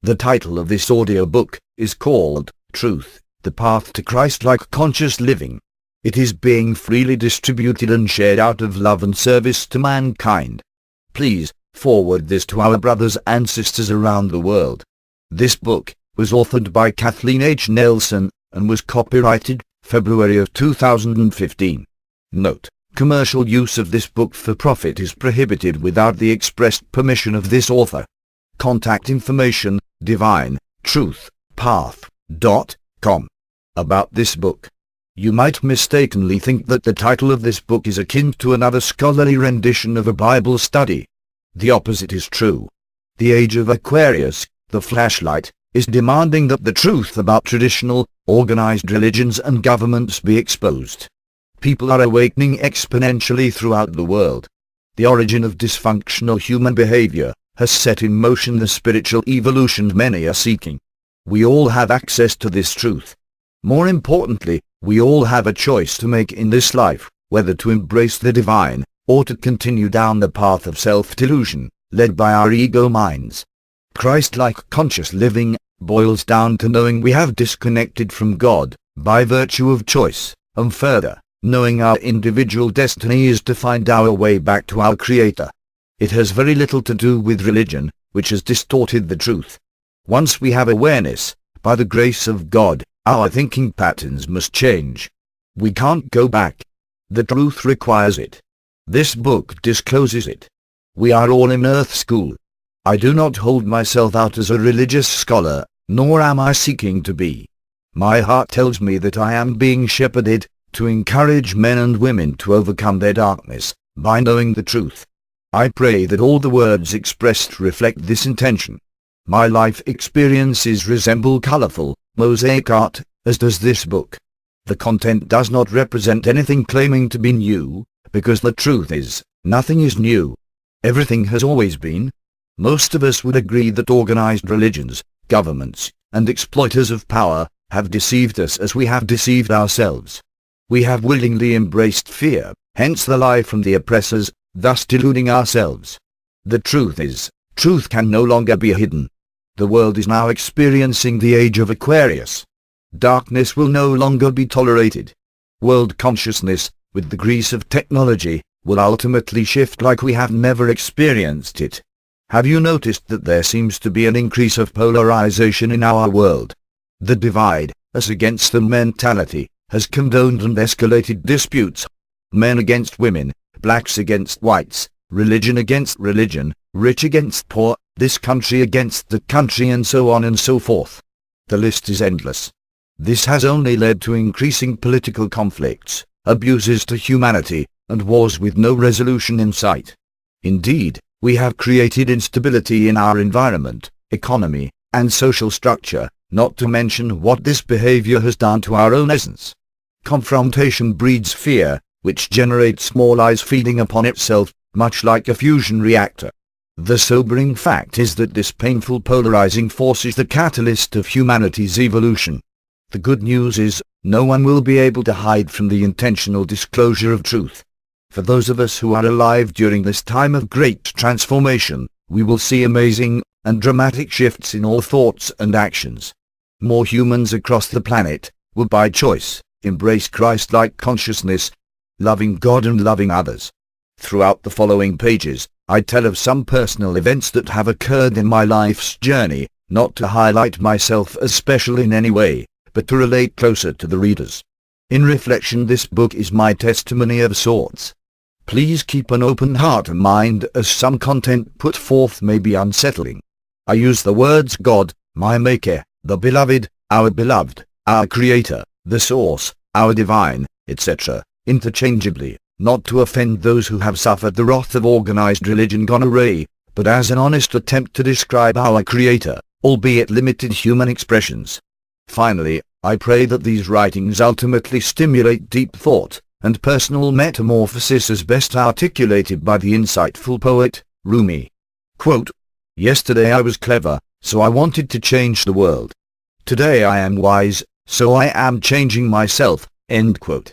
The title of this audiobook is called Truth, The Path to Christ-like Conscious Living. It is being freely distributed and shared out of love and service to mankind. Please forward this to our brothers and sisters around the world. This book was authored by Kathleen H. Nelson and was copyrighted February of 2015. Note: commercial use of this book for profit is prohibited without the expressed permission of this author. Contact information: DivineTruthPath.com. About this book. You might mistakenly think that the title of this book is akin to another scholarly rendition of a Bible study. The opposite is true. The age of Aquarius, the flashlight, is demanding that the truth about traditional, organized religions and governments be exposed. People are awakening exponentially throughout the world. The origin of dysfunctional human behavior has set in motion the spiritual evolution many are seeking. We all have access to this truth. More importantly, we all have a choice to make in this life, whether to embrace the divine, or to continue down the path of self-delusion, led by our ego minds. Christ-like conscious living boils down to knowing we have disconnected from God, by virtue of choice, and further, knowing our individual destiny is to find our way back to our Creator. It has very little to do with religion, which has distorted the truth. Once we have awareness, by the grace of God, our thinking patterns must change. We can't go back. The truth requires it. This book discloses it. We are all in Earth School. I do not hold myself out as a religious scholar, nor am I seeking to be. My heart tells me that I am being shepherded to encourage men and women to overcome their darkness by knowing the truth. I pray that all the words expressed reflect this intention. My life experiences resemble colorful mosaic art, as does this book. The content does not represent anything claiming to be new, because the truth is, nothing is new. Everything has always been. Most of us would agree that organized religions, governments, and exploiters of power have deceived us as we have deceived ourselves. We have willingly embraced fear, hence the lie from the oppressors, thus deluding ourselves. The truth is, truth can no longer be hidden. The world is now experiencing the age of Aquarius. Darkness will no longer be tolerated. World consciousness, with the grease of technology, will ultimately shift like we have never experienced it. Have you noticed that there seems to be an increase of polarization in our world? The divide, us against them mentality, has condoned and escalated disputes. Men against women, blacks against whites, religion against religion, rich against poor, this country against that country, and so on and so forth. The list is endless. This has only led to increasing political conflicts, abuses to humanity, and wars with no resolution in sight. Indeed, we have created instability in our environment, economy, and social structure, not to mention what this behavior has done to our own essence. Confrontation breeds fear, which generates more lies feeding upon itself, much like a fusion reactor. The sobering fact is that this painful polarizing force is the catalyst of humanity's evolution. The good news is, no one will be able to hide from the intentional disclosure of truth. For those of us who are alive during this time of great transformation, we will see amazing and dramatic shifts in all thoughts and actions. More humans across the planet will by choice embrace Christ-like consciousness, loving God and loving others. Throughout the following pages, I tell of some personal events that have occurred in my life's journey, not to highlight myself as special in any way, but to relate closer to the readers. In reflection, this book is my testimony of sorts. Please keep an open heart and mind, as some content put forth may be unsettling. I use the words God, my Maker, the Beloved, our Creator, the Source, our Divine, etc., interchangeably, not to offend those who have suffered the wrath of organized religion gone awry, but as an honest attempt to describe our Creator, albeit limited human expressions. Finally, I pray that these writings ultimately stimulate deep thought and personal metamorphosis as best articulated by the insightful poet, Rumi. Quote, "Yesterday I was clever, so I wanted to change the world. Today I am wise, so I am changing myself." End quote.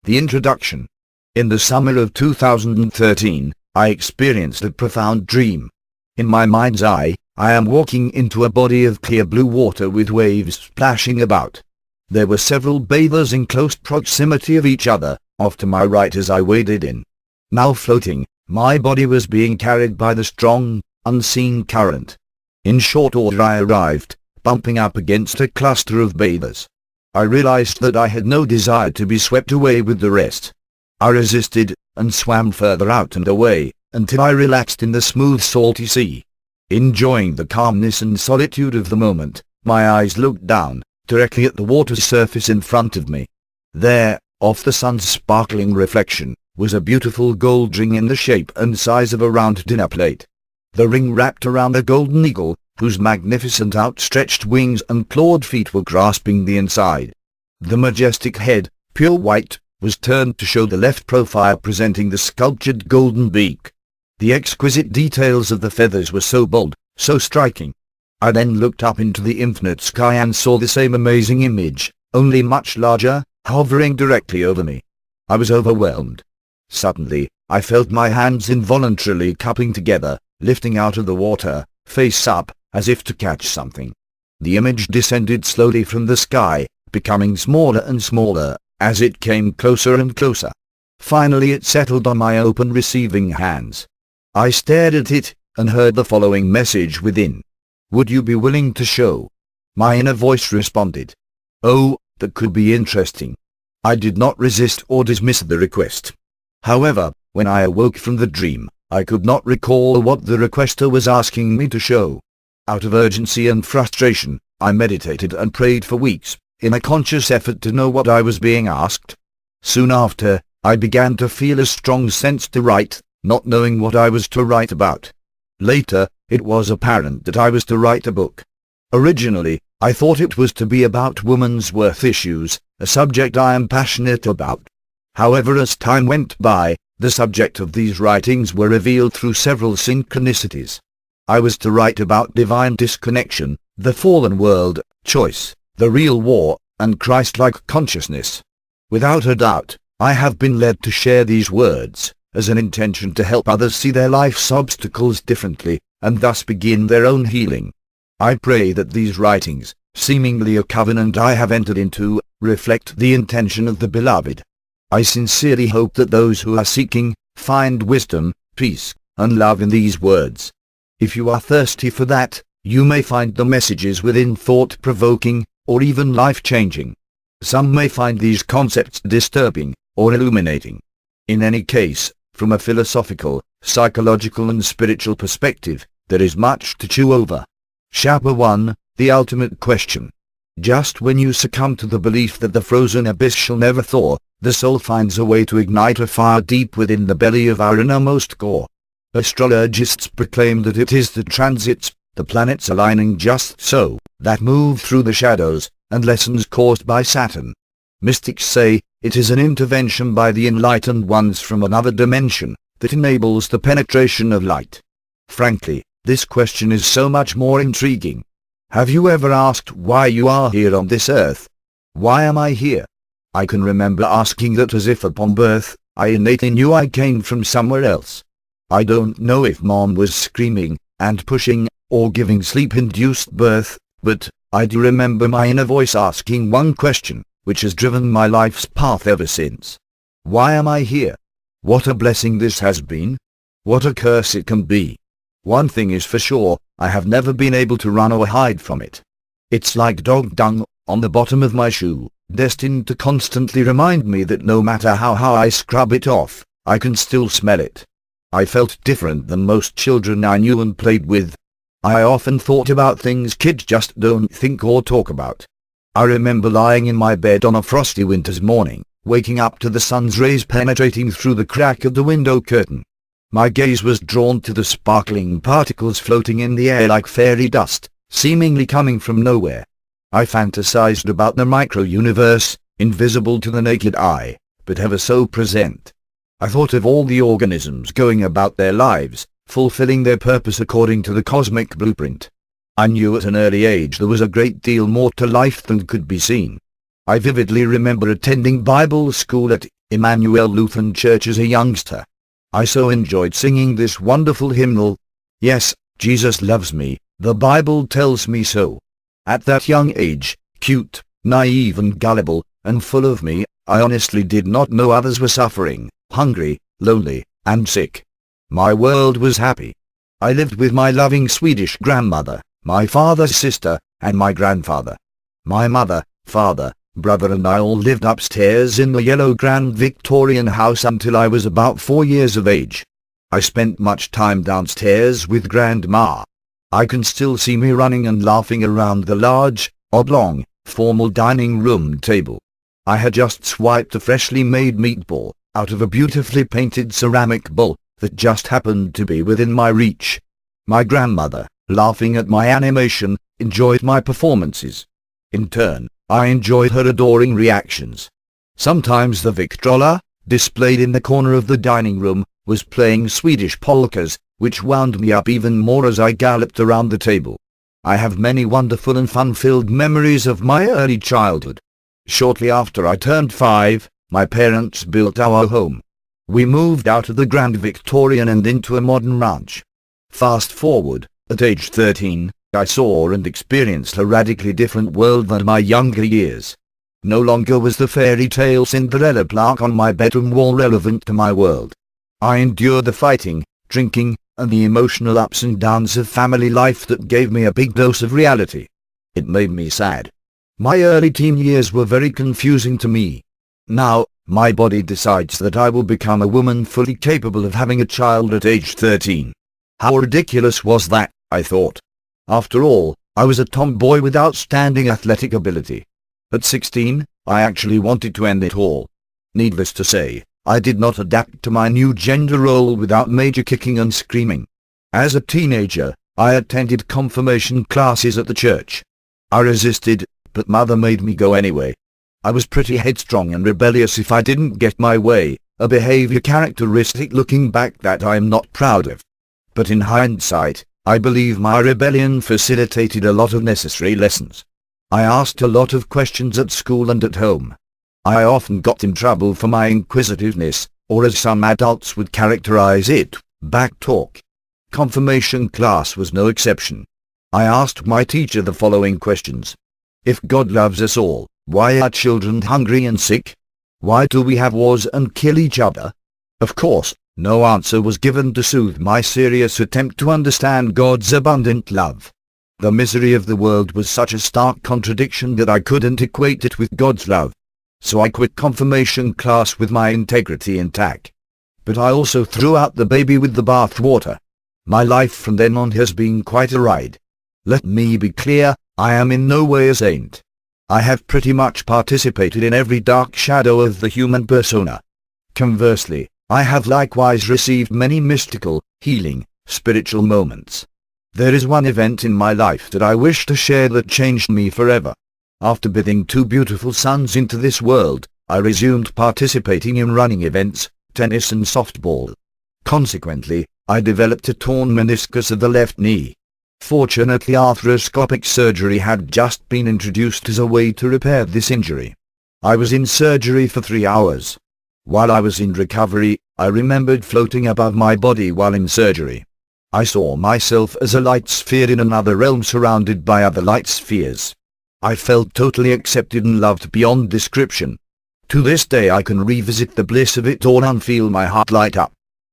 The introduction. In the summer of 2013, I experienced a profound dream. In my mind's eye, I am walking into a body of clear blue water with waves splashing about. There were several bathers in close proximity of each other, off to my right as I waded in. Now floating, my body was being carried by the strong, unseen current. In short order I arrived, bumping up against a cluster of bathers. I realized that I had no desire to be swept away with the rest. I resisted, and swam further out and away, until I relaxed in the smooth salty sea. Enjoying the calmness and solitude of the moment, my eyes looked down, directly at the water's surface in front of me. There, off the sun's sparkling reflection, was a beautiful gold ring in the shape and size of a round dinner plate. The ring wrapped around a golden eagle, whose magnificent outstretched wings and clawed feet were grasping the inside. The majestic head, pure white, was turned to show the left profile presenting the sculptured golden beak. The exquisite details of the feathers were so bold, so striking. I then looked up into the infinite sky and saw the same amazing image, only much larger, hovering directly over me. I was overwhelmed. Suddenly, I felt my hands involuntarily cupping together, lifting out of the water, face up, as if to catch something. The image descended slowly from the sky, becoming smaller and smaller, as it came closer and closer. Finally it settled on my open receiving hands. I stared at it, and heard the following message within. Would you be willing to show? My inner voice responded. Oh, that could be interesting. I did not resist or dismiss the request. However, when I awoke from the dream, I could not recall what the requester was asking me to show. Out of urgency and frustration, I meditated and prayed for weeks, in a conscious effort to know what I was being asked. Soon after, I began to feel a strong sense to write, not knowing what I was to write about. Later, it was apparent that I was to write a book. Originally, I thought it was to be about women's worth issues, a subject I am passionate about. However, as time went by, the subject of these writings were revealed through several synchronicities. I was to write about divine disconnection, the fallen world, choice, the real war, and Christ-like consciousness. Without a doubt, I have been led to share these words, as an intention to help others see their life's obstacles differently, and thus begin their own healing. I pray that these writings, seemingly a covenant I have entered into, reflect the intention of the Beloved. I sincerely hope that those who are seeking, find wisdom, peace, and love in these words. If you are thirsty for that, you may find the messages within thought-provoking, or even life-changing. Some may find these concepts disturbing, or illuminating. In any case, from a philosophical, psychological and spiritual perspective, there is much to chew over. Chapter 1, The Ultimate Question. Just when you succumb to the belief that the frozen abyss shall never thaw, the soul finds a way to ignite a fire deep within the belly of our innermost core. Astrologists proclaim that it is the transits, the planets aligning just so, that move through the shadows, and lessons caused by Saturn. Mystics say, it is an intervention by the enlightened ones from another dimension, that enables the penetration of light. Frankly, this question is so much more intriguing. Have you ever asked why you are here on this earth? Why am I here? I can remember asking that as if upon birth, I innately knew I came from somewhere else. I don't know if Mom was screaming, and pushing, or giving sleep-induced birth, but I do remember my inner voice asking one question, which has driven my life's path ever since. Why am I here? What a blessing this has been. What a curse it can be. One thing is for sure, I have never been able to run or hide from it. It's like dog dung, on the bottom of my shoe, destined to constantly remind me that no matter how I scrub it off, I can still smell it. I felt different than most children I knew and played with. I often thought about things kids just don't think or talk about. I remember lying in my bed on a frosty winter's morning, waking up to the sun's rays penetrating through the crack of the window curtain. My gaze was drawn to the sparkling particles floating in the air like fairy dust, seemingly coming from nowhere. I fantasized about the micro-universe, invisible to the naked eye, but ever so present. I thought of all the organisms going about their lives, fulfilling their purpose according to the cosmic blueprint. I knew at an early age there was a great deal more to life than could be seen. I vividly remember attending Bible school at Emmanuel Lutheran Church as a youngster. I so enjoyed singing this wonderful hymnal. Yes, Jesus loves me, The Bible tells me so. At that young age, cute, naive and gullible, and full of me, I honestly did not know others were suffering, hungry, lonely, and sick. My world was happy. I lived with my loving Swedish grandmother, my father's sister, and my grandfather. My mother, father, brother and I all lived upstairs in the yellow grand Victorian house until I was about 4 years of age. I spent much time downstairs with Grandma. I can still see me running and laughing around the large, oblong, formal dining room table. I had just swiped a freshly made meatball out of a beautifully painted ceramic bowl that just happened to be within my reach. My grandmother, laughing at my animation, enjoyed my performances. In turn, I enjoyed her adoring reactions. Sometimes the Victrola, displayed in the corner of the dining room, was playing Swedish polkas, which wound me up even more as I galloped around the table. I have many wonderful and fun-filled memories of my early childhood. Shortly after I turned 5, my parents built our home. We moved out of the Grand Victorian and into a modern ranch. Fast forward, at age 13, I saw and experienced a radically different world than my younger years. No longer was the fairy tale Cinderella plaque on my bedroom wall relevant to my world. I endured the fighting, drinking, and the emotional ups and downs of family life that gave me a big dose of reality. It made me sad. My early teen years were very confusing to me. Now, my body decides that I will become a woman fully capable of having a child at age 13. How ridiculous was that, I thought. After all, I was a tomboy with outstanding athletic ability. At 16, I actually wanted to end it all. Needless to say, I did not adapt to my new gender role without major kicking and screaming. As a teenager, I attended confirmation classes at the church. I resisted, but Mother made me go anyway. I was pretty headstrong and rebellious if I didn't get my way, a behavior characteristic looking back that I am not proud of. But in hindsight, I believe my rebellion facilitated a lot of necessary lessons. I asked a lot of questions at school and at home. I often got in trouble for my inquisitiveness, or as some adults would characterize it, backtalk. Confirmation class was no exception. I asked my teacher the following questions. If God loves us all, why are children hungry and sick? Why do we have wars and kill each other? Of course, no answer was given to soothe my serious attempt to understand God's abundant love. The misery of the world was such a stark contradiction that I couldn't equate it with God's love. So I quit confirmation class with my integrity intact. But I also threw out the baby with the bathwater. My life from then on has been quite a ride. Let me be clear, I am in no way a saint. I have pretty much participated in every dark shadow of the human persona. Conversely, I have likewise received many mystical, healing, spiritual moments. There is one event in my life that I wish to share that changed me forever. After birthing 2 beautiful sons into this world, I resumed participating in running events, tennis and softball. Consequently, I developed a torn meniscus of the left knee. Fortunately, arthroscopic surgery had just been introduced as a way to repair this injury. I was in surgery for 3 hours. While I was in recovery, I remembered floating above my body while in surgery. I saw myself as a light sphere in another realm surrounded by other light spheres. I felt totally accepted and loved beyond description. To this day I can revisit the bliss of it all and feel my heart light up.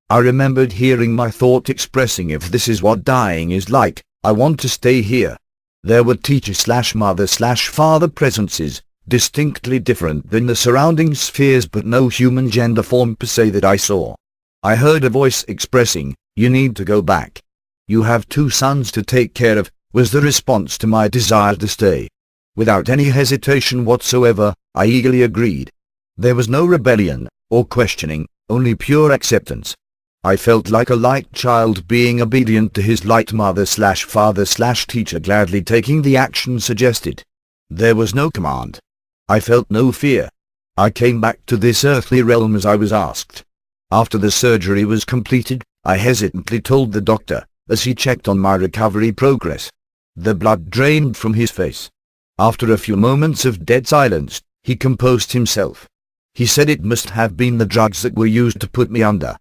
I remembered hearing my thought expressing, if this is what dying is like, I want to stay here. There were teacher/mother/father presences, distinctly different than the surrounding spheres, but no human gender form per se that I saw. I heard a voice expressing, "You need to go back. You have 2 sons to take care of," was the response to my desire to stay. Without any hesitation whatsoever, I eagerly agreed. There was no rebellion, or questioning, only pure acceptance. I felt like a light child being obedient to his light mother/father/teacher, gladly taking the action suggested. There was no command. I felt no fear. I came back to this earthly realm as I was asked. After the surgery was completed, I hesitantly told the doctor, as he checked on my recovery progress. The blood drained from his face. After a few moments of dead silence, he composed himself. He said it must have been the drugs that were used to put me under.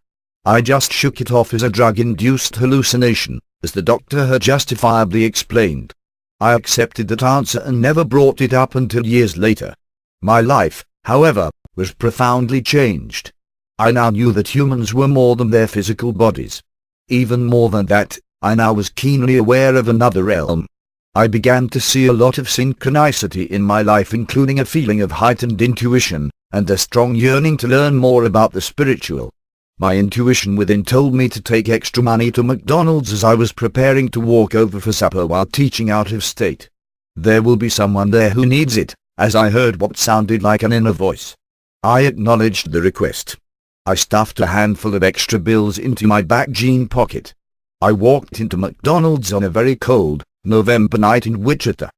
I just shook it off as a drug-induced hallucination, as the doctor had justifiably explained. I accepted that answer and never brought it up until years later. My life, however, was profoundly changed. I now knew that humans were more than their physical bodies. Even more than that, I now was keenly aware of another realm. I began to see a lot of synchronicity in my life, including a feeling of heightened intuition, and a strong yearning to learn more about the spiritual. My intuition within told me to take extra money to McDonald's as I was preparing to walk over for supper while teaching out of state. There will be someone there who needs it, as I heard what sounded like an inner voice. I acknowledged the request. I stuffed a handful of extra bills into my back jean pocket. I walked into McDonald's on a very cold November night in Wichita.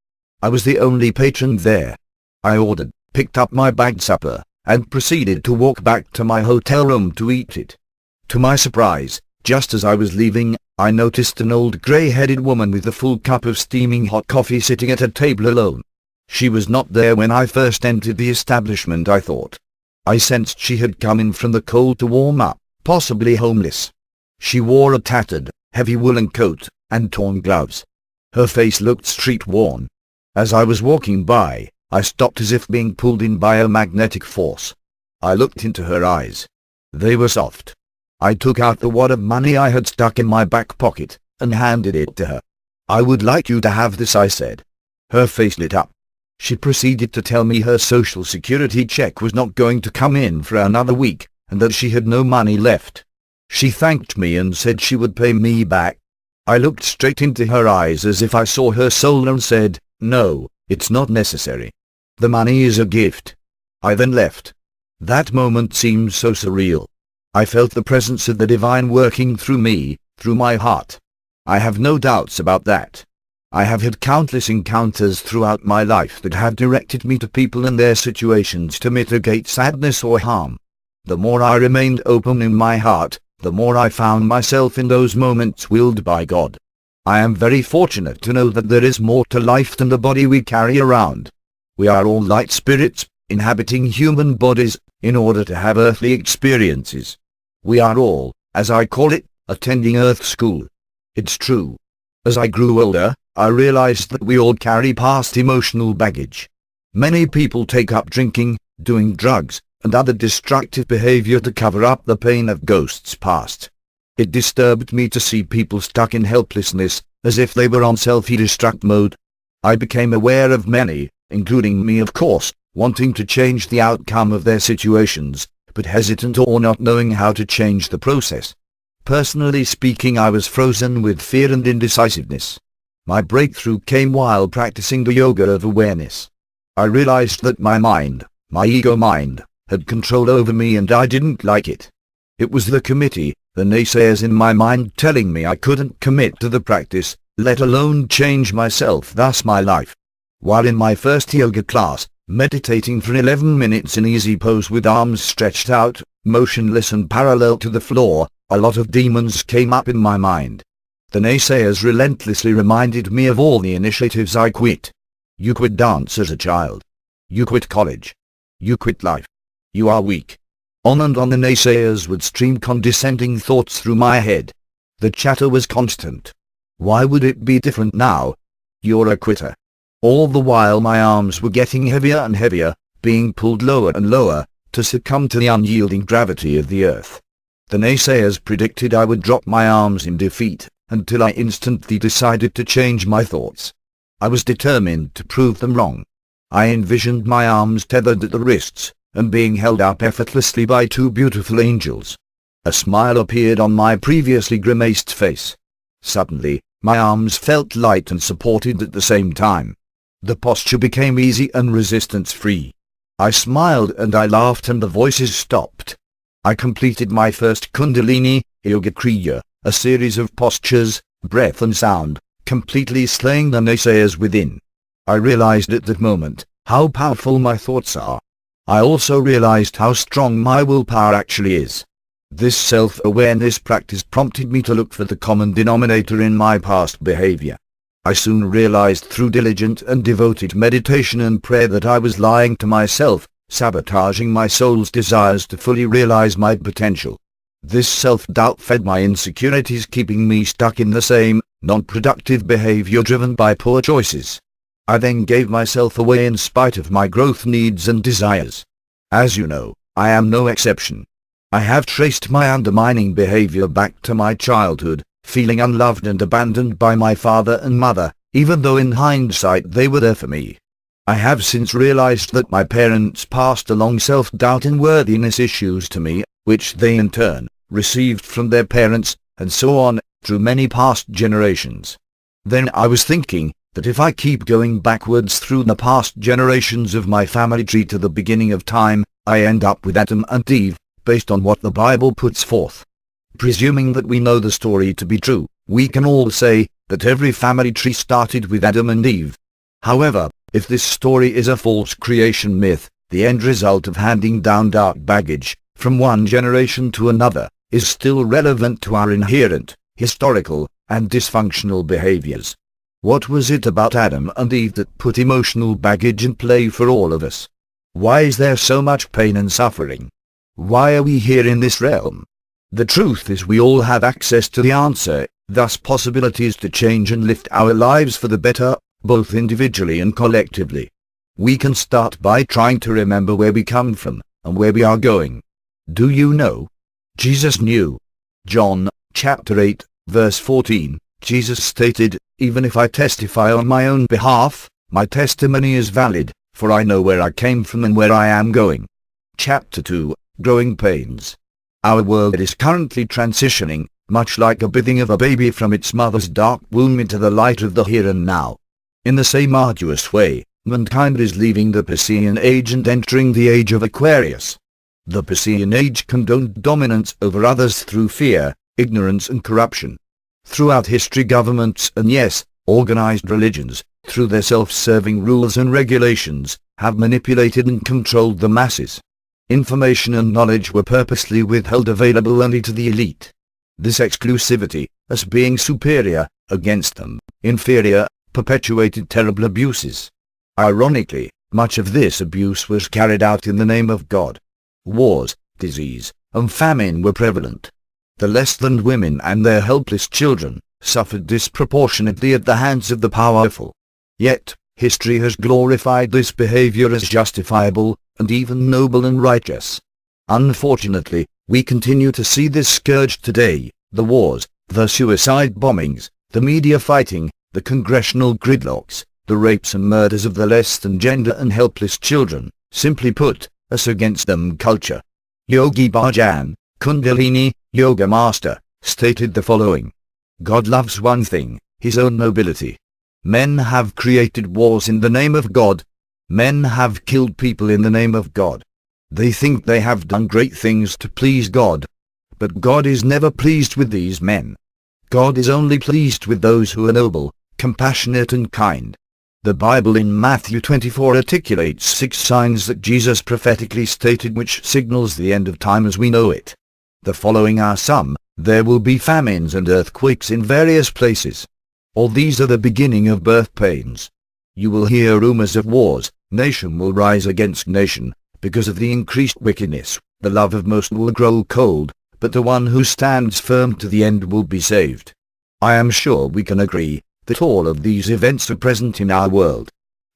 I was the only patron there. I ordered, picked up my bagged supper, and proceeded to walk back to my hotel room to eat it. To my surprise, just as I was leaving, I noticed an old grey-headed woman with a full cup of steaming hot coffee sitting at a table alone. She was not there when I first entered the establishment, I thought. I sensed she had come in from the cold to warm up, possibly homeless. She wore a tattered, heavy woolen coat, and torn gloves. Her face looked street-worn. As I was walking by, I stopped as if being pulled in by a magnetic force. I looked into her eyes. They were soft. I took out the wad of money I had stuck in my back pocket, and handed it to her. "I would like you to have this," I said. Her face lit up. She proceeded to tell me her social security check was not going to come in for another week, and that she had no money left. She thanked me and said she would pay me back. I looked straight into her eyes as if I saw her soul and said, "No, it's not necessary. The money is a gift." I then left. That moment seemed so surreal. I felt the presence of the divine working through me, through my heart. I have no doubts about that. I have had countless encounters throughout my life that have directed me to people and their situations to mitigate sadness or harm. The more I remained open in my heart, the more I found myself in those moments willed by God. I am very fortunate to know that there is more to life than the body we carry around. We are all light spirits, inhabiting human bodies, in order to have earthly experiences. We are all, as I call it, attending Earth School. It's true. As I grew older, I realized that we all carry past emotional baggage. Many people take up drinking, doing drugs, and other destructive behavior to cover up the pain of ghosts past. It disturbed me to see people stuck in helplessness, as if they were on self-destruct mode. I became aware of many, including me of course, wanting to change the outcome of their situations, but hesitant or not knowing how to change the process. Personally speaking, I was frozen with fear and indecisiveness. My breakthrough came while practicing the yoga of awareness. I realized that my mind, my ego mind, had control over me and I didn't like it. It was the committee, the naysayers in my mind telling me I couldn't commit to the practice, let alone change myself, thus my life. While in my first yoga class, meditating for 11 minutes in easy pose with arms stretched out, motionless and parallel to the floor, a lot of demons came up in my mind. The naysayers relentlessly reminded me of all the initiatives I quit. You quit dance as a child. You quit college. You quit life. You are weak. On and on the naysayers would stream condescending thoughts through my head. The chatter was constant. Why would it be different now? You're a quitter. All the while my arms were getting heavier and heavier, being pulled lower and lower, to succumb to the unyielding gravity of the earth. The naysayers predicted I would drop my arms in defeat, until I instantly decided to change my thoughts. I was determined to prove them wrong. I envisioned my arms tethered at the wrists, and being held up effortlessly by two beautiful angels. A smile appeared on my previously grimaced face. Suddenly, my arms felt light and supported at the same time. The posture became easy and resistance-free. I smiled and I laughed and the voices stopped. I completed my first Kundalini Yoga Kriya, a series of postures, breath and sound, completely slaying the naysayers within. I realized at that moment how powerful my thoughts are. I also realized how strong my willpower actually is. This self-awareness practice prompted me to look for the common denominator in my past behavior. I soon realized through diligent and devoted meditation and prayer that I was lying to myself, sabotaging my soul's desires to fully realize my potential. This self-doubt fed my insecurities, keeping me stuck in the same non-productive behavior driven by poor choices. I then gave myself away in spite of my growth needs and desires. As you know, I am no exception. I have traced my undermining behavior back to my childhood, feeling unloved and abandoned by my father and mother, even though in hindsight they were there for me. I have since realized that my parents passed along self-doubt and worthiness issues to me, which they in turn received from their parents, and so on, through many past generations. Then I was thinking that if I keep going backwards through the past generations of my family tree to the beginning of time, I end up with Adam and Eve, based on what the Bible puts forth. Presuming that we know the story to be true, we can all say that every family tree started with Adam and Eve. However, if this story is a false creation myth, the end result of handing down dark baggage from one generation to another is still relevant to our inherent, historical, and dysfunctional behaviors. What was it about Adam and Eve that put emotional baggage in play for all of us? Why is there so much pain and suffering? Why are we here in this realm? The truth is we all have access to the answer, thus possibilities to change and lift our lives for the better, both individually and collectively. We can start by trying to remember where we come from, and where we are going. Do you know? Jesus knew. John, chapter 8, verse 14, Jesus stated, "Even if I testify on my own behalf, my testimony is valid, for I know where I came from and where I am going." Chapter 2, Growing Pains. Our world is currently transitioning, much like a birthing of a baby from its mother's dark womb into the light of the here and now. In the same arduous way, mankind is leaving the Piscean age and entering the age of Aquarius. The Piscean age condoned dominance over others through fear, ignorance and corruption. Throughout history, governments and yes, organized religions, through their self-serving rules and regulations, have manipulated and controlled the masses. Information and knowledge were purposely withheld available only to the elite. This exclusivity, as being superior, against them, inferior, perpetuated terrible abuses. Ironically, much of this abuse was carried out in the name of God. Wars, disease, and famine were prevalent. The less-than women and their helpless children suffered disproportionately at the hands of the powerful. Yet, history has glorified this behavior as justifiable, and even noble and righteous. Unfortunately, we continue to see this scourge today: the wars, the suicide bombings, the media fighting, the congressional gridlocks, the rapes and murders of the less than gender and helpless children. Simply put, us against them culture. Yogi Bhajan, Kundalini Yoga master, stated the following: God loves one thing, his own nobility. Men have created wars in the name of God. Men have killed people in the name of God. They think they have done great things to please God. But God is never pleased with these men. God is only pleased with those who are noble, compassionate and kind. The Bible in Matthew 24 articulates 6 signs that Jesus prophetically stated, which signals the end of time as we know it. The following are some: there will be famines and earthquakes in various places. All these are the beginning of birth pains. You will hear rumors of wars. Nation will rise against nation. Because of the increased wickedness, the love of most will grow cold, but the one who stands firm to the end will be saved. I am sure we can agree that all of these events are present in our world.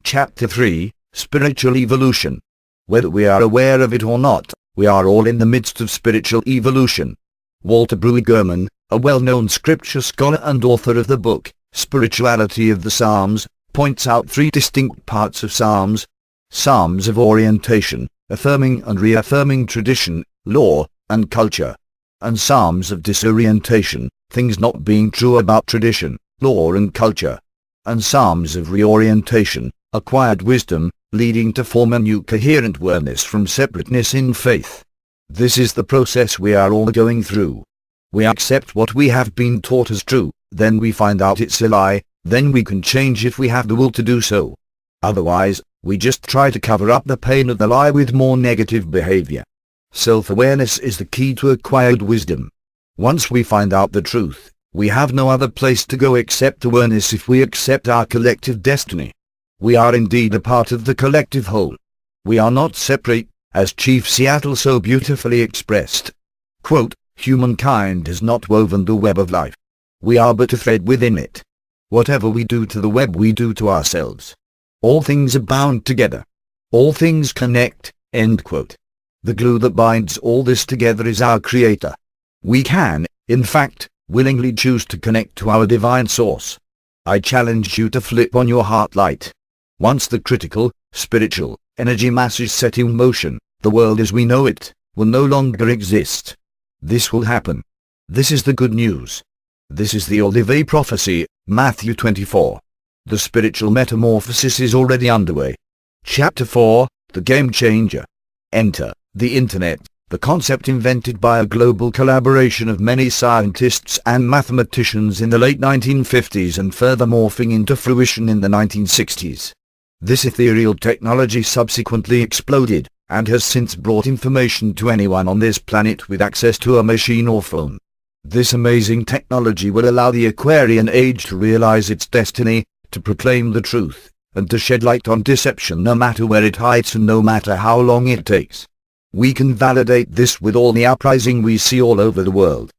Chapter 3, Spiritual Evolution. Whether we are aware of it or not, we are all in the midst of spiritual evolution. Walter Brueggemann, a well-known scripture scholar and author of the book, Spirituality of the Psalms, points out 3 distinct parts of Psalms. Psalms of orientation, affirming and reaffirming tradition, law, and culture. And Psalms of disorientation, things not being true about tradition, law and culture. And Psalms of reorientation, acquired wisdom, leading to form a new coherent awareness from separateness in faith. This is the process we are all going through. We accept what we have been taught as true, then we find out it's a lie, then we can change if we have the will to do so. Otherwise, we just try to cover up the pain of the lie with more negative behavior. Self-awareness is the key to acquired wisdom. Once we find out the truth, we have no other place to go except awareness if we accept our collective destiny. We are indeed a part of the collective whole. We are not separate, as Chief Seattle so beautifully expressed. Quote, humankind has not woven the web of life. We are but a thread within it. Whatever we do to the web we do to ourselves. All things are bound together. All things connect." End quote. The glue that binds all this together is our Creator. We can, in fact, willingly choose to connect to our divine source. I challenge you to flip on your heart light. Once the critical, spiritual, energy mass is set in motion, the world as we know it will no longer exist. This will happen. This is the good news. This is the Olivet prophecy, Matthew 24. The spiritual metamorphosis is already underway. Chapter 4, The Game Changer. Enter the Internet, the concept invented by a global collaboration of many scientists and mathematicians in the late 1950s and further morphing into fruition in the 1960s. This ethereal technology subsequently exploded, and has since brought information to anyone on this planet with access to a machine or phone. This amazing technology will allow the Aquarian Age to realize its destiny, to proclaim the truth, and to shed light on deception no matter where it hides and no matter how long it takes. We can validate this with all the uprising we see all over the world.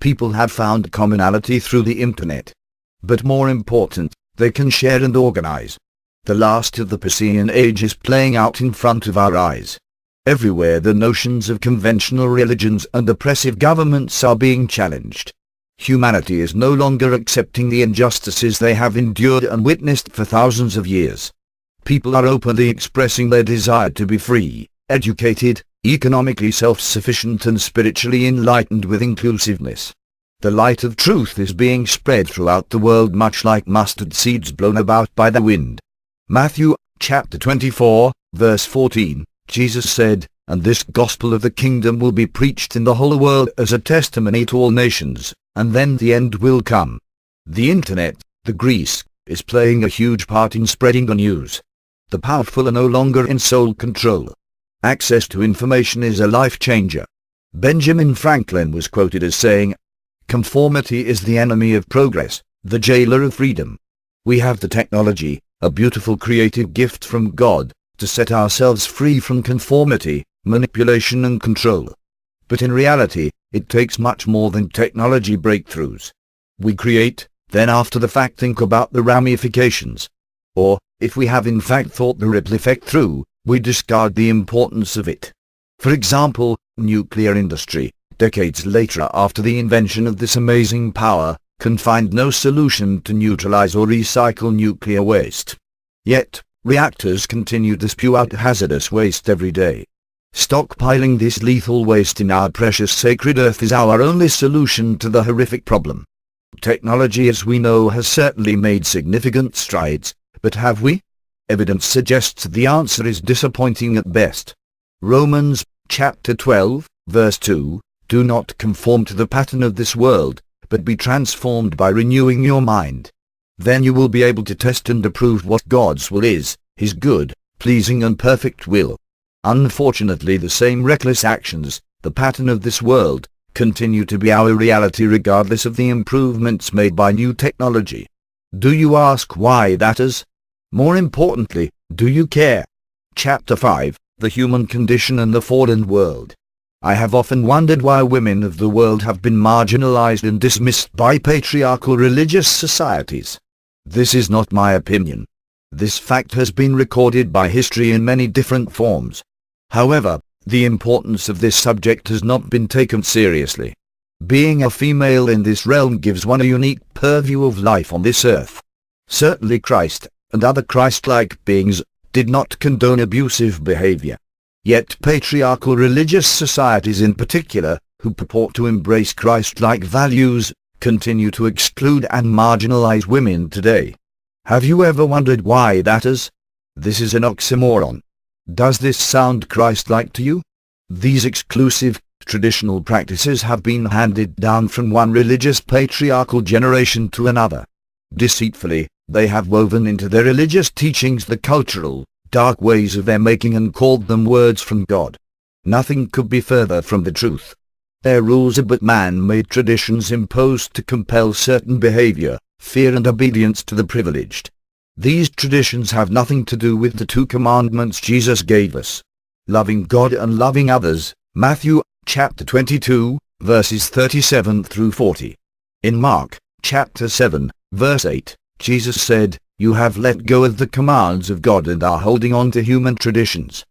People have found commonality through the Internet. But more important, they can share and organize. The last of the Piscean Age is playing out in front of our eyes. Everywhere the notions of conventional religions and oppressive governments are being challenged. Humanity is no longer accepting the injustices they have endured and witnessed for thousands of years. People are openly expressing their desire to be free, educated, economically self-sufficient and spiritually enlightened with inclusiveness. The light of truth is being spread throughout the world much like mustard seeds blown about by the wind. Matthew, chapter 24, verse 14, Jesus said, "And this gospel of the kingdom will be preached in the whole world as a testimony to all nations, and then the end will come." The Internet, the grease, is playing a huge part in spreading the news. The powerful are no longer in sole control. Access to information is a life changer. Benjamin Franklin was quoted as saying, "Conformity is the enemy of progress, the jailer of freedom." We have the technology, a beautiful creative gift from God, to set ourselves free from conformity, manipulation and control. But in reality, it takes much more than technology breakthroughs. We create, then after the fact think about the ramifications. Or, if we have in fact thought the ripple effect through, we discard the importance of it. For example, nuclear industry, decades later after the invention of this amazing power, can find no solution to neutralize or recycle nuclear waste. Yet, reactors continue to spew out hazardous waste every day. Stockpiling this lethal waste in our precious sacred earth is our only solution to the horrific problem. Technology as we know has certainly made significant strides, but have we? Evidence suggests the answer is disappointing at best. Romans, chapter 12, verse 2, "Do not conform to the pattern of this world, but be transformed by renewing your mind. Then you will be able to test and approve what God's will is, His good, pleasing and perfect will." Unfortunately, the same reckless actions, the pattern of this world, continue to be our reality regardless of the improvements made by new technology. Do you ask why that is? More importantly, do you care? Chapter 5, The Human Condition and the Fallen World. I have often wondered why women of the world have been marginalized and dismissed by patriarchal religious societies. This is not my opinion. This fact has been recorded by history in many different forms. However, the importance of this subject has not been taken seriously. Being a female in this realm gives one a unique purview of life on this earth. Certainly Christ, and other Christ-like beings, did not condone abusive behavior. Yet patriarchal religious societies in particular, who purport to embrace Christ-like values, continue to exclude and marginalize women today. Have you ever wondered why that is? This is an oxymoron. Does this sound Christ-like to you? These exclusive, traditional practices have been handed down from one religious patriarchal generation to another. Deceitfully, they have woven into their religious teachings the cultural, dark ways of their making and called them words from God. Nothing could be further from the truth. Their rules are but man-made traditions imposed to compel certain behavior, fear and obedience to the privileged. These traditions have nothing to do with the two commandments Jesus gave us. Loving God and loving others, Matthew, chapter 22, verses 37 through 40. In Mark, chapter 7, verse 8, Jesus said, "You have let go of the commands of God and are holding on to human traditions."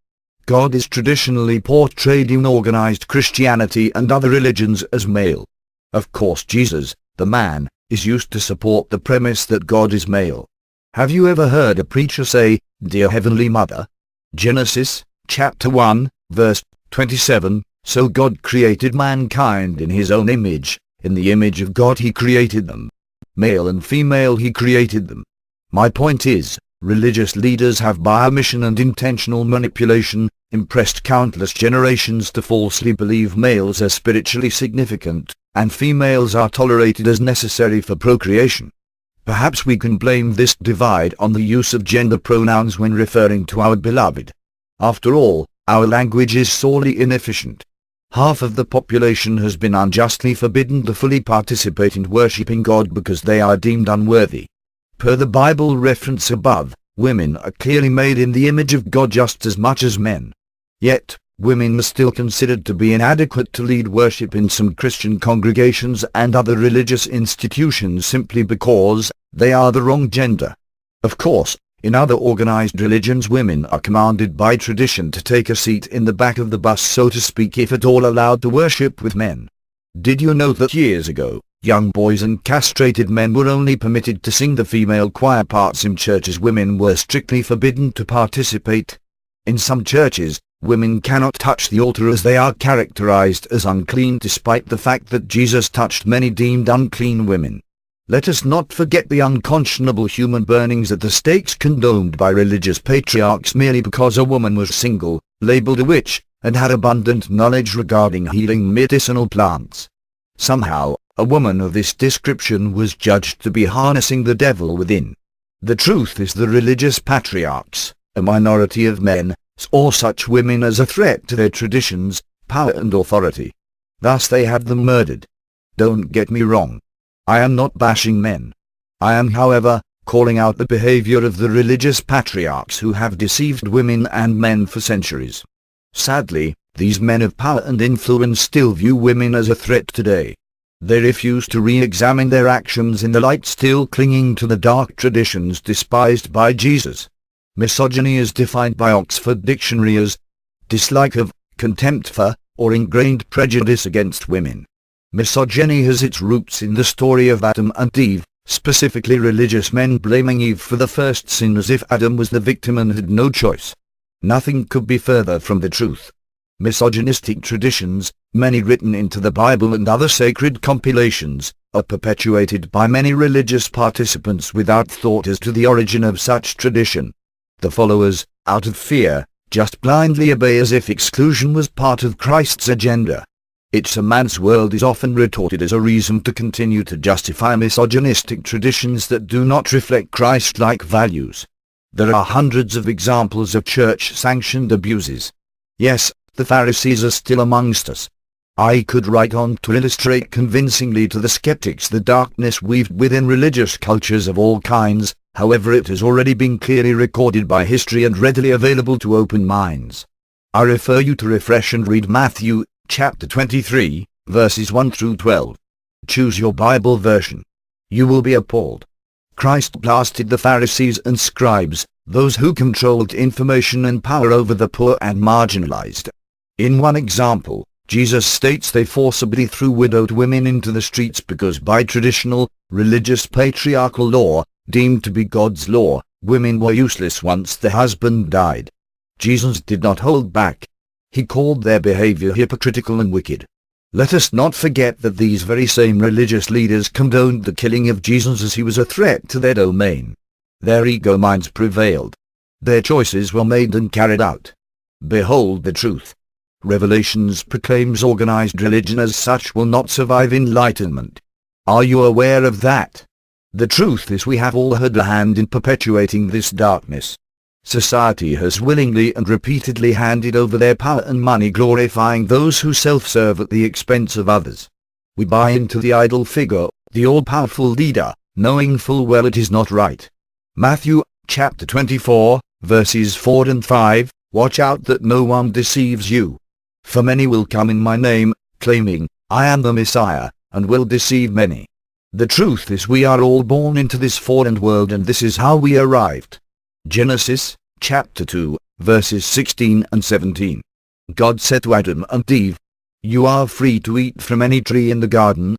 God is traditionally portrayed in organized Christianity and other religions as male. Of course Jesus, the man, is used to support the premise that God is male. Have you ever heard a preacher say, "Dear Heavenly Mother"? Genesis, chapter 1, verse 27, "So God created mankind in his own image, in the image of God he created them. Male and female he created them." My point is, religious leaders have by omission and intentional manipulation, impressed countless generations to falsely believe males are spiritually significant, and females are tolerated as necessary for procreation. Perhaps we can blame this divide on the use of gender pronouns when referring to our beloved. After all, our language is sorely inefficient. Half of the population has been unjustly forbidden to fully participate in worshipping God because they are deemed unworthy. Per the Bible reference above, women are clearly made in the image of God just as much as men. Yet, women are still considered to be inadequate to lead worship in some Christian congregations and other religious institutions simply because they are the wrong gender. Of course, in other organized religions women are commanded by tradition to take a seat in the back of the bus, so to speak, if at all allowed to worship with men. Did you know that years ago, young boys and castrated men were only permitted to sing the female choir parts in churches? Women were strictly forbidden to participate. In some churches, women cannot touch the altar as they are characterized as unclean, despite the fact that Jesus touched many deemed unclean women. Let us not forget the unconscionable human burnings at the stakes condoned by religious patriarchs merely because a woman was single, labeled a witch, and had abundant knowledge regarding healing medicinal plants. Somehow, a woman of this description was judged to be harnessing the devil within. The truth is, the religious patriarchs, a minority of men, saw such women as a threat to their traditions, power and authority. Thus they had them murdered. Don't get me wrong. I am not bashing men. I am, however, calling out the behavior of the religious patriarchs who have deceived women and men for centuries. Sadly, these men of power and influence still view women as a threat today. They refuse to re-examine their actions in the light, still clinging to the dark traditions despised by Jesus. Misogyny is defined by Oxford Dictionary as dislike of, contempt for, or ingrained prejudice against women. Misogyny has its roots in the story of Adam and Eve, specifically religious men blaming Eve for the first sin as if Adam was the victim and had no choice. Nothing could be further from the truth. Misogynistic traditions, many written into the Bible and other sacred compilations, are perpetuated by many religious participants without thought as to the origin of such tradition. The followers, out of fear, just blindly obey as if exclusion was part of Christ's agenda. "It's a man's world" is often retorted as a reason to continue to justify misogynistic traditions that do not reflect Christ-like values. There are hundreds of examples of church-sanctioned abuses. Yes, the Pharisees are still amongst us. I could write on to illustrate convincingly to the skeptics the darkness weaved within religious cultures of all kinds. However, it has already been clearly recorded by history and readily available to open minds. I refer you to refresh and read Matthew, chapter 23, verses 1 through 12. Choose your Bible version. You will be appalled. Christ blasted the Pharisees and scribes, those who controlled information and power over the poor and marginalized. In one example, Jesus states they forcibly threw widowed women into the streets because by traditional, religious patriarchal law, deemed to be God's law, women were useless once the husband died. Jesus did not hold back. He called their behavior hypocritical and wicked. Let us not forget that these very same religious leaders condoned the killing of Jesus as he was a threat to their domain. Their ego minds prevailed. Their choices were made and carried out. Behold the truth. Revelations proclaims organized religion as such will not survive enlightenment. Are you aware of that? The truth is, we have all had a hand in perpetuating this darkness. Society has willingly and repeatedly handed over their power and money, glorifying those who self-serve at the expense of others. We buy into the idol figure, the all-powerful leader, knowing full well it is not right. Matthew, chapter 24, verses 4 and 5, "Watch out that no one deceives you. For many will come in my name, claiming, I am the Messiah, and will deceive many. The truth is we are all born into this fallen world, and this is how we arrived. Genesis, chapter 2, verses 16 and 17. God said to Adam and Eve, "You are free to eat from any tree in the garden,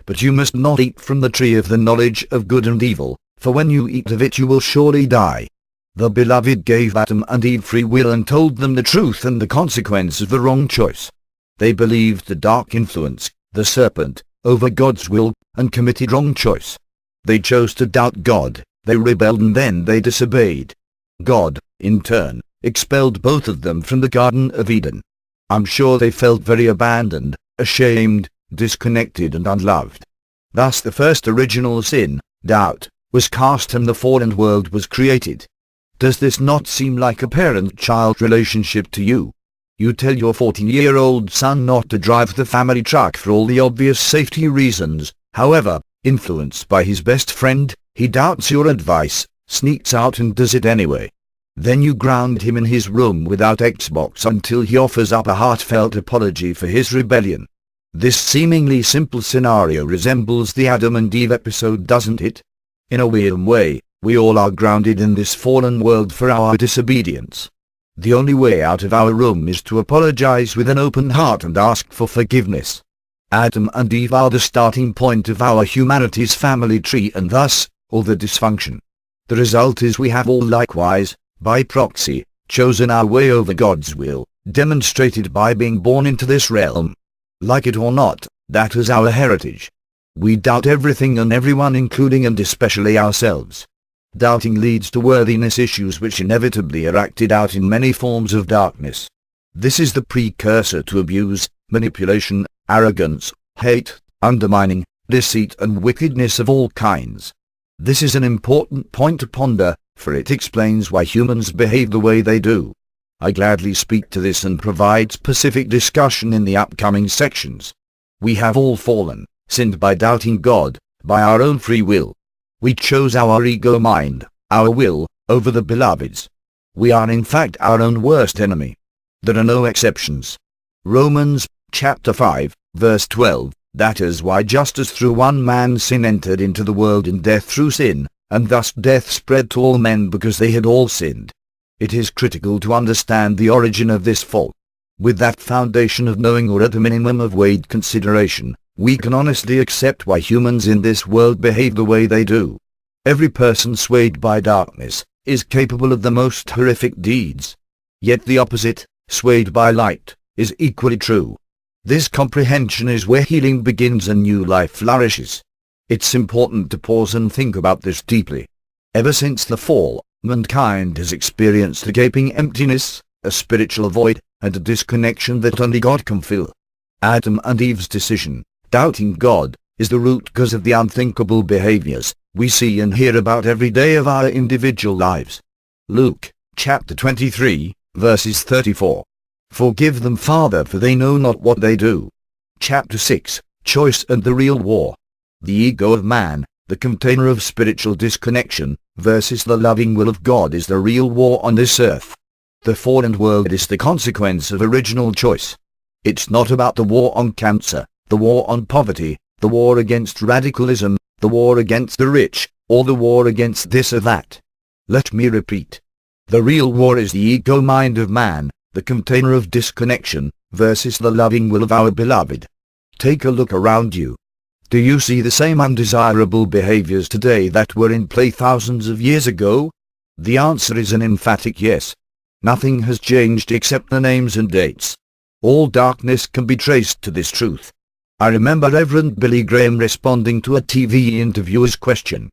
but you must not eat from the tree of the knowledge of good and evil, for when you eat of it you will surely die." The Beloved gave Adam and Eve free will and told them the truth and the consequence of the wrong choice. They believed the dark influence, the serpent, over God's will, and committed wrong choice. They chose to doubt God, they rebelled, and then they disobeyed. God, in turn, expelled both of them from the Garden of Eden. I'm sure they felt very abandoned, ashamed, disconnected and unloved. Thus the first original sin, doubt, was cast and the fallen world was created. Does this not seem like a parent-child relationship to you? You tell your 14-year-old son not to drive the family truck for all the obvious safety reasons. However, influenced by his best friend, he doubts your advice, sneaks out and does it anyway. Then you ground him in his room without Xbox until he offers up a heartfelt apology for his rebellion. This seemingly simple scenario resembles the Adam and Eve episode, doesn't it? In a weird way, we all are grounded in this fallen world for our disobedience. The only way out of our room is to apologize with an open heart and ask for forgiveness. Adam and Eve are the starting point of our humanity's family tree, and thus, all the dysfunction. The result is we have all likewise, by proxy, chosen our way over God's will, demonstrated by being born into this realm. Like it or not, that is our heritage. We doubt everything and everyone, including and especially ourselves. Doubting leads to worthiness issues which inevitably are acted out in many forms of darkness. This is the precursor to abuse, manipulation, arrogance, hate, undermining, deceit and wickedness of all kinds. This is an important point to ponder, for it explains why humans behave the way they do. I gladly speak to this and provide specific discussion in the upcoming sections. We have all fallen, sinned by doubting God, by our own free will. We chose our ego mind, our will, over the Beloved's. We are in fact our own worst enemy. There are no exceptions. Romans, chapter 5, verse 12, that is why just as through one man sin entered into the world and death through sin, and thus death spread to all men because they had all sinned. It is critical to understand the origin of this fault. With that foundation of knowing, or at a minimum of weighed consideration, we can honestly accept why humans in this world behave the way they do. Every person swayed by darkness is capable of the most horrific deeds. Yet the opposite, swayed by light, is equally true. This comprehension is where healing begins and new life flourishes. It's important to pause and think about this deeply. Ever since the fall, mankind has experienced a gaping emptiness, a spiritual void, and a disconnection that only God can fill. Adam and Eve's decision, doubting God, is the root cause of the unthinkable behaviors we see and hear about every day of our individual lives. Luke, chapter 23, verses 34. Forgive them, Father, for they know not what they do. Chapter 6, Choice and the Real War. The ego of man, the container of spiritual disconnection, versus the loving will of God, is the real war on this earth. The fallen world is the consequence of original choice. It's not about the war on cancer, the war on poverty, the war against radicalism, the war against the rich, or the war against this or that. Let me repeat. The real war is the ego mind of man, the container of disconnection, versus the loving will of our Beloved. Take a look around you. Do you see the same undesirable behaviors today that were in play thousands of years ago? The answer is an emphatic yes. Nothing has changed except the names and dates. All darkness can be traced to this truth. I remember Reverend Billy Graham responding to a TV interviewer's question.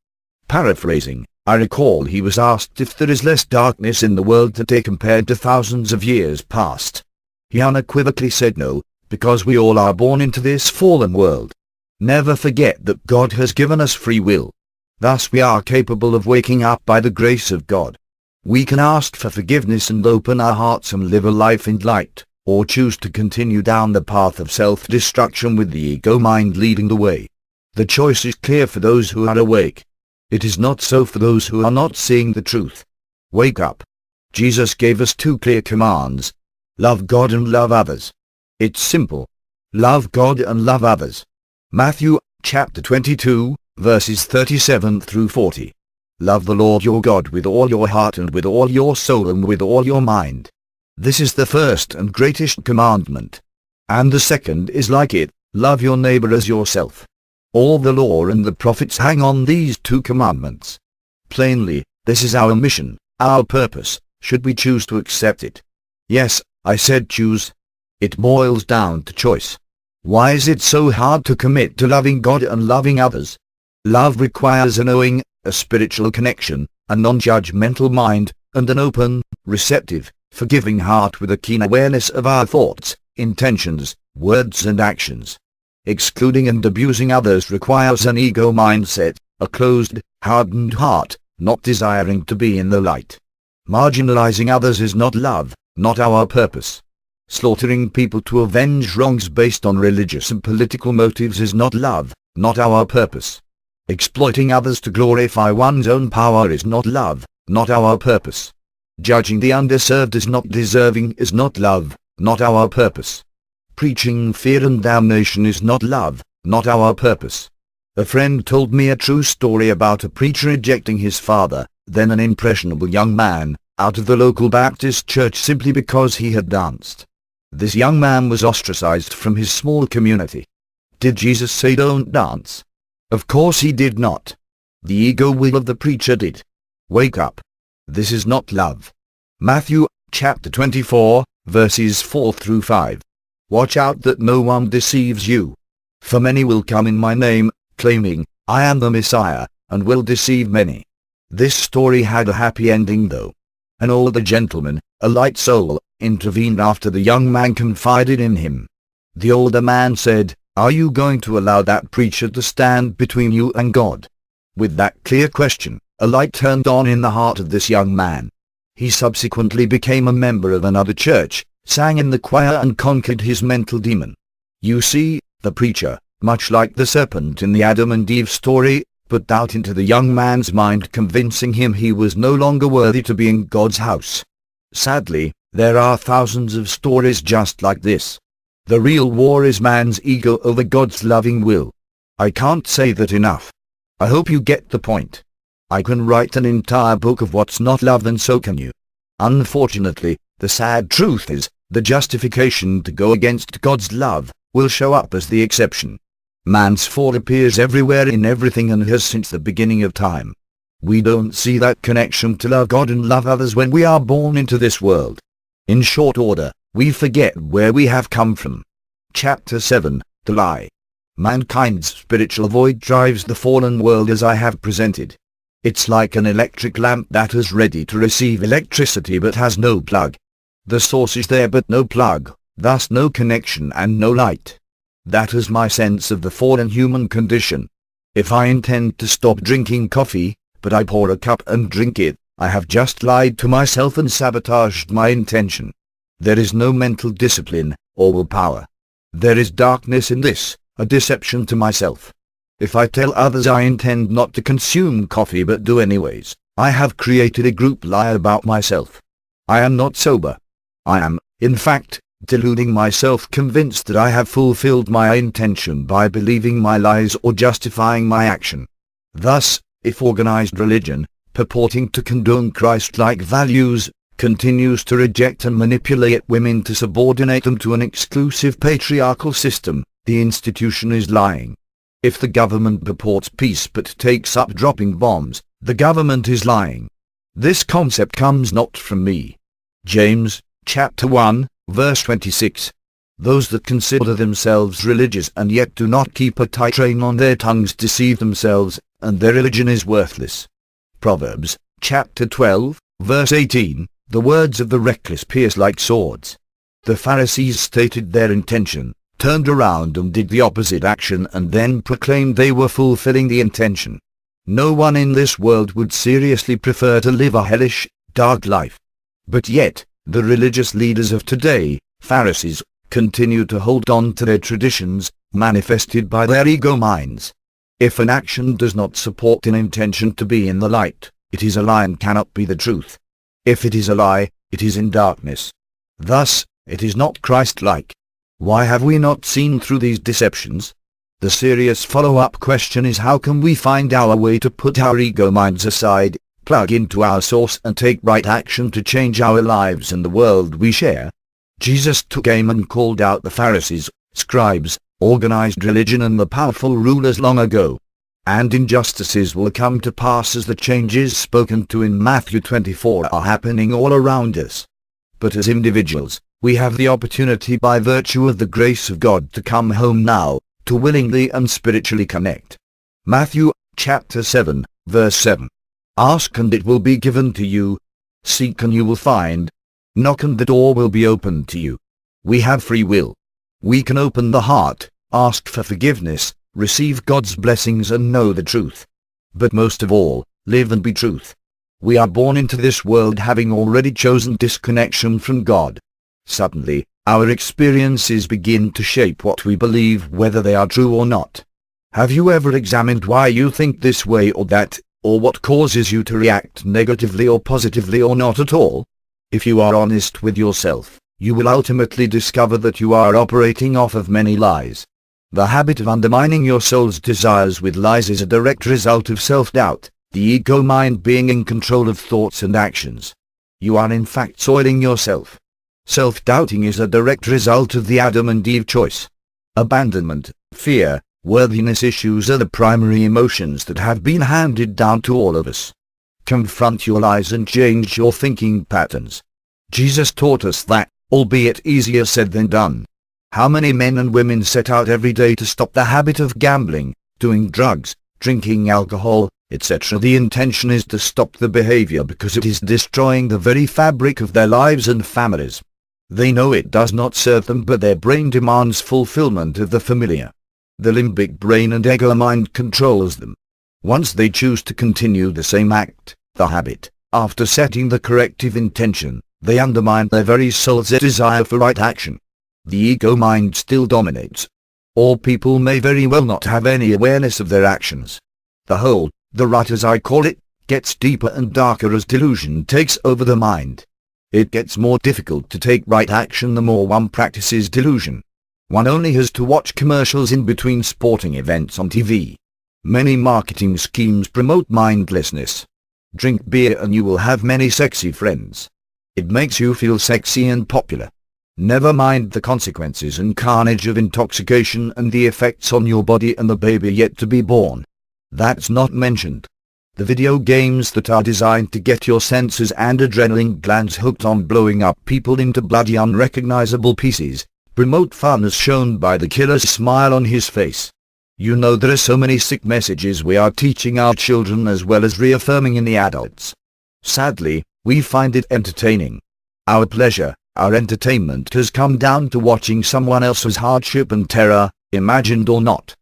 Paraphrasing, I recall he was asked if there is less darkness in the world today compared to thousands of years past. He unequivocally said no, because we all are born into this fallen world. Never forget that God has given us free will. Thus we are capable of waking up by the grace of God. We can ask for forgiveness and open our hearts and live a life in light, or choose to continue down the path of self-destruction with the ego mind leading the way. The choice is clear for those who are awake. It is not so for those who are not seeing the truth. Wake up. Jesus gave us two clear commands. Love God and love others. It's simple. Love God and love others. Matthew, chapter 22, verses 37 through 40. Love the Lord your God with all your heart and with all your soul and with all your mind. This is the first and greatest commandment. And the second is like it, love your neighbor as yourself. All the law and the prophets hang on these two commandments. Plainly, this is our mission, our purpose, should we choose to accept it. Yes, I said choose. It boils down to choice. Why is it so hard to commit to loving God and loving others? Love requires a knowing, a spiritual connection, a non-judgmental mind, and an open, receptive, forgiving heart with a keen awareness of our thoughts, intentions, words and actions. Excluding and abusing others requires an ego mindset, a closed, hardened heart, not desiring to be in the light. Marginalizing others is not love, not our purpose. Slaughtering people to avenge wrongs based on religious and political motives is not love, not our purpose. Exploiting others to glorify one's own power is not love, not our purpose. Judging the underserved as not deserving is not love, not our purpose. Preaching fear and damnation is not love, not our purpose. A friend told me a true story about a preacher ejecting his father, then an impressionable young man, out of the local Baptist church simply because he had danced. This young man was ostracized from his small community. Did Jesus say don't dance? Of course he did not. The ego will of the preacher did. Wake up. This is not love. Matthew, chapter 24, verses 4 through 5. Watch out that no one deceives you. For many will come in my name, claiming, I am the Messiah, and will deceive many. This story had a happy ending though. An older gentleman, a light soul, intervened after the young man confided in him. The older man said, are you going to allow that preacher to stand between you and God? With that clear question, a light turned on in the heart of this young man. He subsequently became a member of another church, sang in the choir and conquered his mental demon. You see, the preacher, much like the serpent in the Adam and Eve story, put doubt into the young man's mind, convincing him he was no longer worthy to be in God's house. Sadly, there are thousands of stories just like this. The real war is man's ego over God's loving will. I can't say that enough. I hope you get the point. I can write an entire book of what's not love, and so can you. Unfortunately, the sad truth is, the justification to go against God's love will show up as the exception. Man's fall appears everywhere in everything and has since the beginning of time. We don't see that connection to love God and love others when we are born into this world. In short order, we forget where we have come from. Chapter 7, The Lie. Mankind's spiritual void drives the fallen world as I have presented. It's like an electric lamp that is ready to receive electricity but has no plug. The source is there but no plug, thus no connection and no light. That is my sense of the fallen human condition. If I intend to stop drinking coffee, but I pour a cup and drink it, I have just lied to myself and sabotaged my intention. There is no mental discipline, or willpower. There is darkness in this, a deception to myself. If I tell others I intend not to consume coffee but do anyways, I have created a group lie about myself. I am not sober. I am, in fact, deluding myself, convinced that I have fulfilled my intention by believing my lies or justifying my action. Thus, if organized religion, purporting to condone Christ-like values, continues to reject and manipulate women to subordinate them to an exclusive patriarchal system, the institution is lying. If the government purports peace but takes up dropping bombs, the government is lying. This concept comes not from me. James, chapter 1, verse 26. Those that consider themselves religious and yet do not keep a tight rein on their tongues deceive themselves, and their religion is worthless. Proverbs, chapter 12, verse 18. The words of the reckless pierce like swords. The Pharisees stated their intention, turned around and did the opposite action, and then proclaimed they were fulfilling the intention. No one in this world would seriously prefer to live a hellish, dark life. But yet, the religious leaders of today, Pharisees, continue to hold on to their traditions, manifested by their ego minds. If an action does not support an intention to be in the light, it is a lie and cannot be the truth. If it is a lie, it is in darkness. Thus, it is not Christ-like. Why have we not seen through these deceptions? The serious follow-up question is, how can we find our way to put our ego minds aside, plug into our source and take right action to change our lives and the world we share? Jesus took aim and called out the Pharisees, scribes, organized religion and the powerful rulers long ago. And injustices will come to pass as the changes spoken to in Matthew 24 are happening all around us. But as individuals, we have the opportunity by virtue of the grace of God to come home now, to willingly and spiritually connect. Matthew, chapter 7, verse 7. Ask and it will be given to you. Seek and you will find. Knock and the door will be opened to you. We have free will. We can open the heart, ask for forgiveness, receive God's blessings and know the truth. But most of all, live and be truth. We are born into this world having already chosen disconnection from God. Suddenly, our experiences begin to shape what we believe, whether they are true or not. Have you ever examined why you think this way or that, or what causes you to react negatively or positively or not at all? If you are honest with yourself, you will ultimately discover that you are operating off of many lies. The habit of undermining your soul's desires with lies is a direct result of self-doubt, the ego mind being in control of thoughts and actions. You are in fact soiling yourself. Self-doubting is a direct result of the Adam and Eve choice. Abandonment, fear, worthiness issues are the primary emotions that have been handed down to all of us. Confront your lies and change your thinking patterns. Jesus taught us that, albeit easier said than done. How many men and women set out every day to stop the habit of gambling, doing drugs, drinking alcohol, etc. The intention is to stop the behavior because it is destroying the very fabric of their lives and families. They know it does not serve them, but their brain demands fulfillment of the familiar. The limbic brain and ego mind controls them. Once they choose to continue the same act, the habit, after setting the corrective intention, they undermine their very soul's desire for right action. The ego mind still dominates. All people may very well not have any awareness of their actions. The hole, the rut as I call it, gets deeper and darker as delusion takes over the mind. It gets more difficult to take right action the more one practices delusion. One only has to watch commercials in between sporting events on TV. Many marketing schemes promote mindlessness. Drink beer and you will have many sexy friends. It makes you feel sexy and popular. Never mind the consequences and carnage of intoxication and the effects on your body and the baby yet to be born. That's not mentioned. The video games that are designed to get your senses and adrenaline glands hooked on blowing up people into bloody unrecognizable pieces, promote fun as shown by the killer's smile on his face. You know there are so many sick messages we are teaching our children as well as reaffirming in the adults. Sadly, we find it entertaining. Our pleasure, our entertainment has come down to watching someone else's hardship and terror, imagined or not.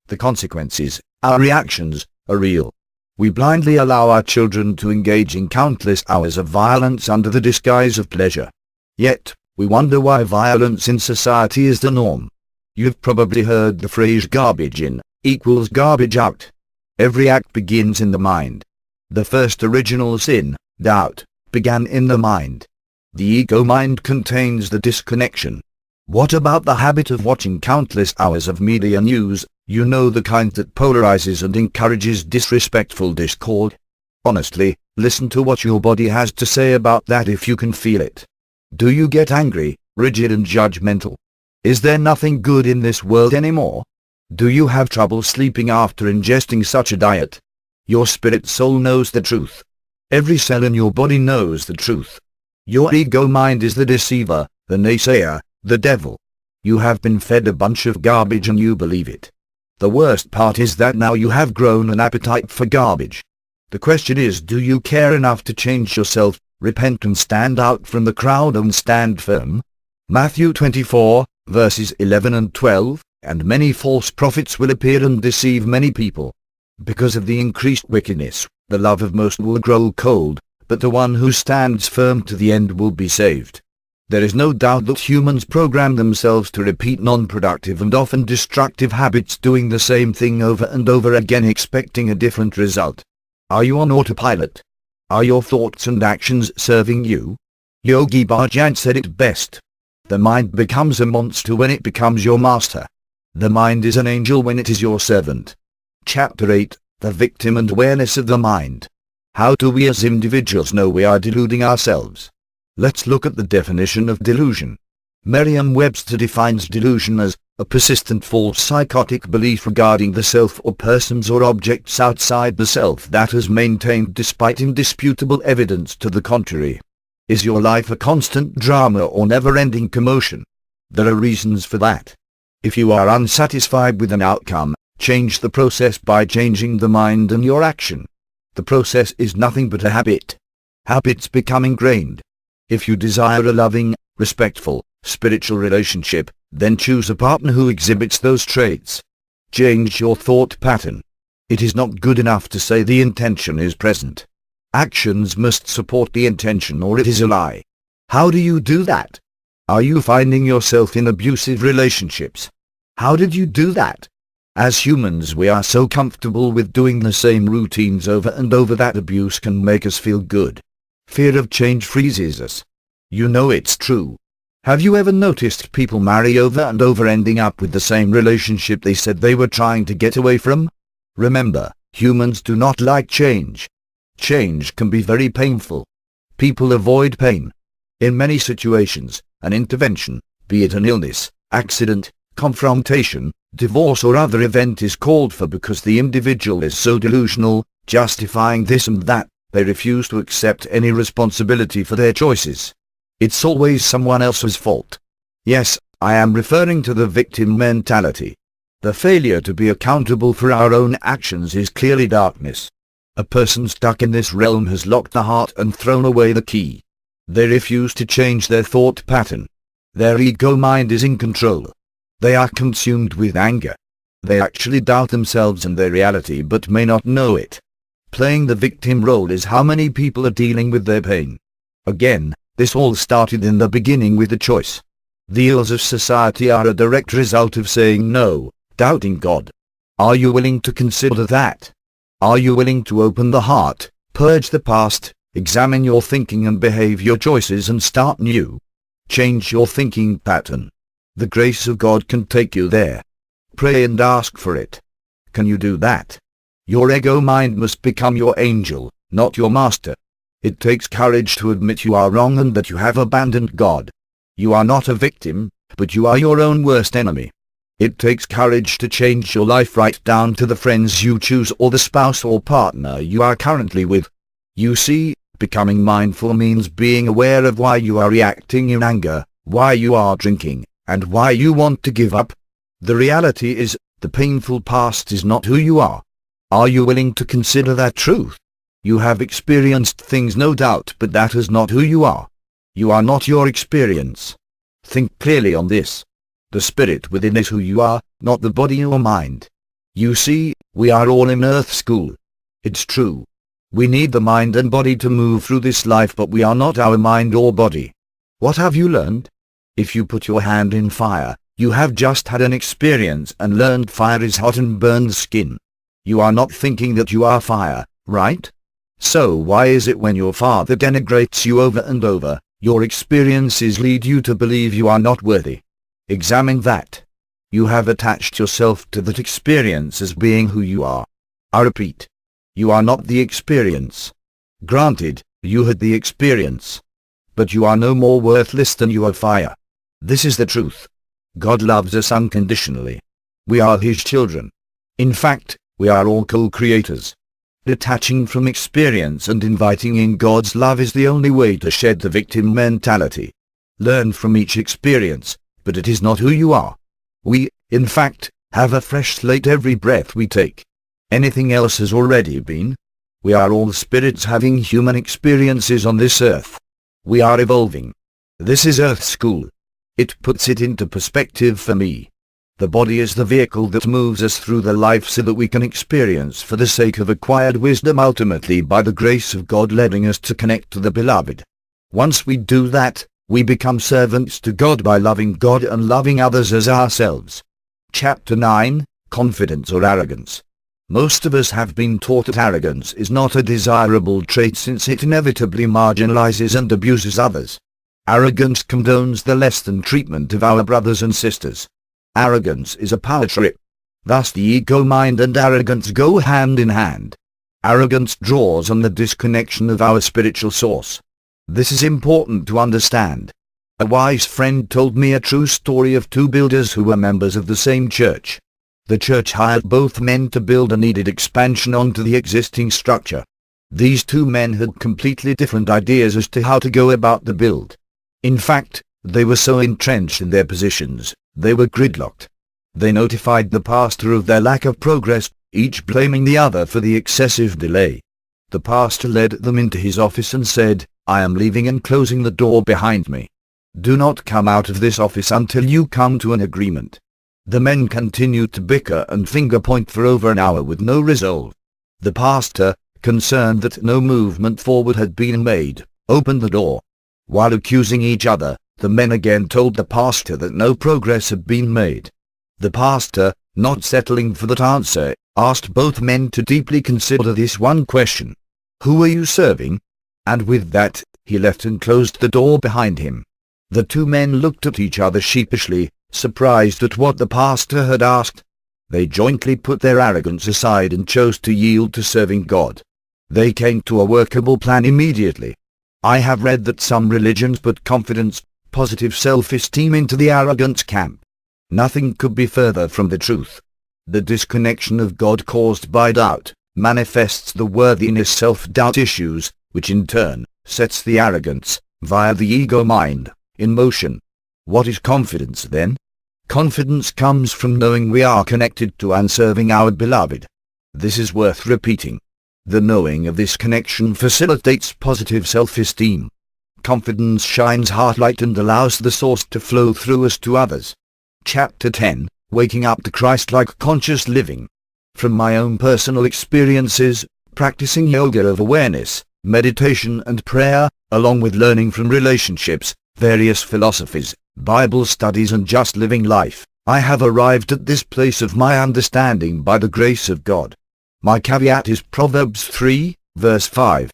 The consequences, our reactions, are real. We blindly allow our children to engage in countless hours of violence under the disguise of pleasure. Yet, we wonder why violence in society is the norm. You've probably heard the phrase garbage in equals garbage out. Every act begins in the mind. The first original sin, doubt, began in the mind. The ego mind contains the disconnection. What about the habit of watching countless hours of media news, you know, the kind that polarizes and encourages disrespectful discord? Honestly, listen to what your body has to say about that if you can feel it. Do you get angry, rigid and judgmental? Is there nothing good in this world anymore? Do you have trouble sleeping after ingesting such a diet? Your spirit soul knows the truth. Every cell in your body knows the truth. Your ego mind is the deceiver, the naysayer, the devil. You have been fed a bunch of garbage and you believe it. The worst part is that now you have grown an appetite for garbage. The question is, do you care enough to change yourself, repent and stand out from the crowd and stand firm? Matthew 24, verses 11 and 12, and many false prophets will appear and deceive many people. Because of the increased wickedness, the love of most will grow cold, but the one who stands firm to the end will be saved. There is no doubt that humans program themselves to repeat non-productive and often destructive habits, doing the same thing over and over again expecting a different result. Are you on autopilot? Are your thoughts and actions serving you? Yogi Bhajan said it best. The mind becomes a monster when it becomes your master. The mind is an angel when it is your servant. Chapter 8, The Victim and Awareness of the Mind. How do we as individuals know we are deluding ourselves? Let's look at the definition of delusion. Merriam-Webster defines delusion as a persistent false psychotic belief regarding the self or persons or objects outside the self that is maintained despite indisputable evidence to the contrary. Is your life a constant drama or never-ending commotion? There are reasons for that. If you are unsatisfied with an outcome, change the process by changing the mind and your action. The process is nothing but a habit. Habits become ingrained. If you desire a loving, respectful, spiritual relationship, then choose a partner who exhibits those traits. Change your thought pattern. It is not good enough to say the intention is present. Actions must support the intention or it is a lie. How do you do that? Are you finding yourself in abusive relationships? How did you do that? As humans, we are so comfortable with doing the same routines over and over that abuse can make us feel good. Fear of change freezes us. You know it's true. Have you ever noticed people marry over and over ending up with the same relationship they said they were trying to get away from? Remember, humans do not like change. Change can be very painful. People avoid pain. In many situations, an intervention, be it an illness, accident, confrontation, divorce or other event is called for because the individual is so delusional, justifying this and that, they refuse to accept any responsibility for their choices. It's always someone else's fault. Yes, I am referring to the victim mentality. The failure to be accountable for our own actions is clearly darkness. A person stuck in this realm has locked the heart and thrown away the key. They refuse to change their thought pattern. Their ego mind is in control. They are consumed with anger. They actually doubt themselves and their reality but may not know it. Playing the victim role is how many people are dealing with their pain. Again, this all started in the beginning with a choice. The ills of society are a direct result of saying no, doubting God. Are you willing to consider that? Are you willing to open the heart, purge the past, examine your thinking and behavior choices and start new? Change your thinking pattern. The grace of God can take you there. Pray and ask for it. Can you do that? Your ego mind must become your angel, not your master. It takes courage to admit you are wrong and that you have abandoned God. You are not a victim, but you are your own worst enemy. It takes courage to change your life right down to the friends you choose or the spouse or partner you are currently with. You see, becoming mindful means being aware of why you are reacting in anger, why you are drinking, and why you want to give up. The reality is, the painful past is not who you are. Are you willing to consider that truth? You have experienced things no doubt, but that is not who you are. You are not your experience. Think clearly on this. The spirit within is who you are, not the body or mind. You see, we are all in Earth School. It's true. We need the mind and body to move through this life, but we are not our mind or body. What have you learned? If you put your hand in fire, you have just had an experience and learned fire is hot and burns skin. You are not thinking that you are fire, right? So why is it when your father denigrates you over and over, your experiences lead you to believe you are not worthy? Examine that. You have attached yourself to that experience as being who you are. I repeat, you are not the experience. Granted, you had the experience. But you are no more worthless than you are fire. This is the truth. God loves us unconditionally. We are His children. In fact, we are all co-creators. Detaching from experience and inviting in God's love is the only way to shed the victim mentality. Learn from each experience, but it is not who you are. We, in fact, have a fresh slate every breath we take. Anything else has already been. We are all spirits having human experiences on this earth. We are evolving. This is Earth School. It puts it into perspective for me. The body is the vehicle that moves us through the life so that we can experience for the sake of acquired wisdom, ultimately by the grace of God leading us to connect to the Beloved. Once we do that, we become servants to God by loving God and loving others as ourselves. Chapter 9, Confidence or Arrogance. Most of us have been taught that arrogance is not a desirable trait since it inevitably marginalizes and abuses others. Arrogance condones the less than treatment of our brothers and sisters. Arrogance is a power trip. Thus the ego mind and arrogance go hand in hand. Arrogance draws on the disconnection of our spiritual source. This is important to understand. A wise friend told me a true story of two builders who were members of the same church. The church hired both men to build a needed expansion onto the existing structure. These two men had completely different ideas as to how to go about the build. In fact, they were so entrenched in their positions, they were gridlocked. They notified the pastor of their lack of progress, each blaming the other for the excessive delay. The pastor led them into his office and said, "I am leaving and closing the door behind me. Do not come out of this office until you come to an agreement." The men continued to bicker and finger-point for over an hour with no resolve. The pastor, concerned that no movement forward had been made, opened the door. While accusing each other, the men again told the pastor that no progress had been made. The pastor, not settling for that answer, asked both men to deeply consider this one question: "Who are you serving?" And with that, he left and closed the door behind him. The two men looked at each other sheepishly, surprised at what the pastor had asked. They jointly put their arrogance aside and chose to yield to serving God. They came to a workable plan immediately. I have read that some religions put confidence, positive self-esteem into the arrogance camp. Nothing could be further from the truth. The disconnection of God caused by doubt manifests the worthiness self-doubt issues, which in turn sets the arrogance, via the ego mind, in motion. What is confidence then? Confidence comes from knowing we are connected to and serving our beloved. This is worth repeating. The knowing of this connection facilitates positive self-esteem. Confidence shines heart light and allows the source to flow through us to others. Chapter 10, Waking Up to Christ-like Conscious Living. From my own personal experiences, practicing yoga of awareness, meditation and prayer, along with learning from relationships, various philosophies, Bible studies and just living life, I have arrived at this place of my understanding by the grace of God. My caveat is Proverbs 3, verse 5.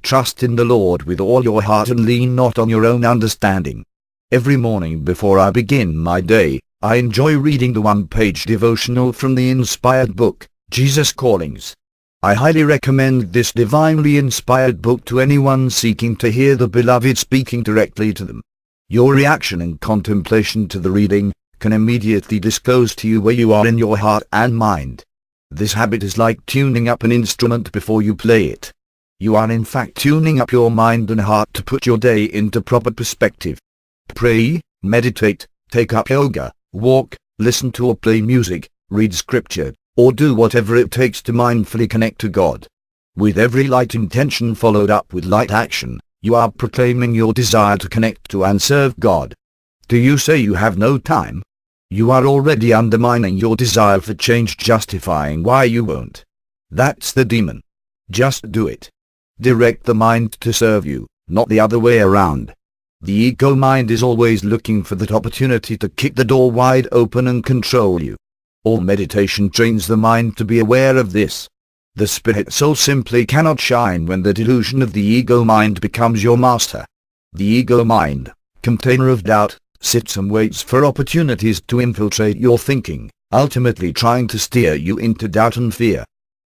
Trust in the Lord with all your heart and lean not on your own understanding. Every morning before I begin my day, I enjoy reading the one-page devotional from the inspired book, Jesus Callings. I highly recommend this divinely inspired book to anyone seeking to hear the beloved speaking directly to them. Your reaction and contemplation to the reading can immediately disclose to you where you are in your heart and mind. This habit is like tuning up an instrument before you play it. You are in fact tuning up your mind and heart to put your day into proper perspective. Pray, meditate, take up yoga, walk, listen to or play music, read scripture, or do whatever it takes to mindfully connect to God. With every light intention followed up with light action, you are proclaiming your desire to connect to and serve God. Do you say you have no time? You are already undermining your desire for change, justifying why you won't. That's the demon. Just do it. Direct the mind to serve you, not the other way around. The ego mind is always looking for that opportunity to kick the door wide open and control you. All meditation trains the mind to be aware of this. The spirit soul simply cannot shine when the delusion of the ego mind becomes your master. The ego mind, container of doubt, sits and waits for opportunities to infiltrate your thinking, ultimately trying to steer you into doubt and fear.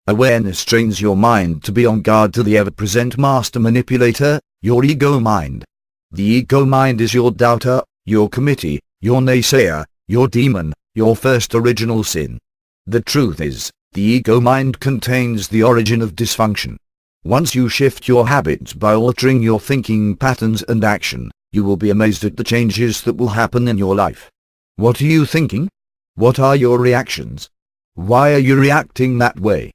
Awareness trains your mind to be on guard to the ever-present master manipulator, your ego mind. The ego mind is your doubter, your committee, your naysayer, your demon, your first original sin. The truth is, the ego mind contains the origin of dysfunction. Once you shift your habits by altering your thinking patterns and action, you will be amazed at the changes that will happen in your life. What are you thinking? What are your reactions? Why are you reacting that way?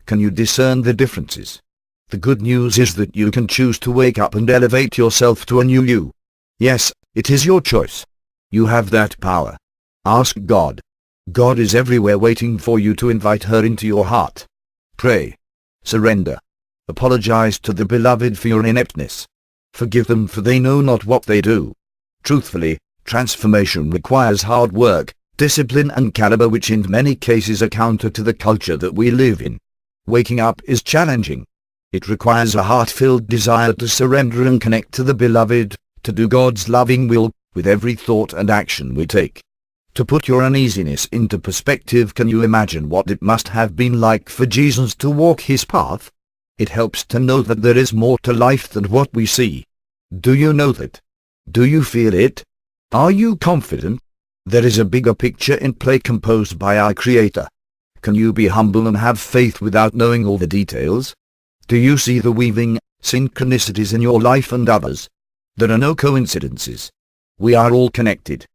Can you discern the differences? The good news is that you can choose to wake up and elevate yourself to a new you. Yes, it is your choice. You have that power. Ask God. God is everywhere waiting for you to invite her into your heart. Pray. Surrender. Apologize to the beloved for your ineptness. Forgive them for they know not what they do. Truthfully, transformation requires hard work, discipline and caliber which in many cases are counter to the culture that we live in. Waking up is challenging. It requires a heart-filled desire to surrender and connect to the beloved, to do God's loving will, with every thought and action we take. To put your uneasiness into perspective, can you imagine what it must have been like for Jesus to walk his path? It helps to know that there is more to life than what we see. Do you know that? Do you feel it? Are you confident? There is a bigger picture in play composed by our Creator. Can you be humble and have faith without knowing all the details? Do you see the weaving synchronicities in your life and others? There are no coincidences. We are all connected.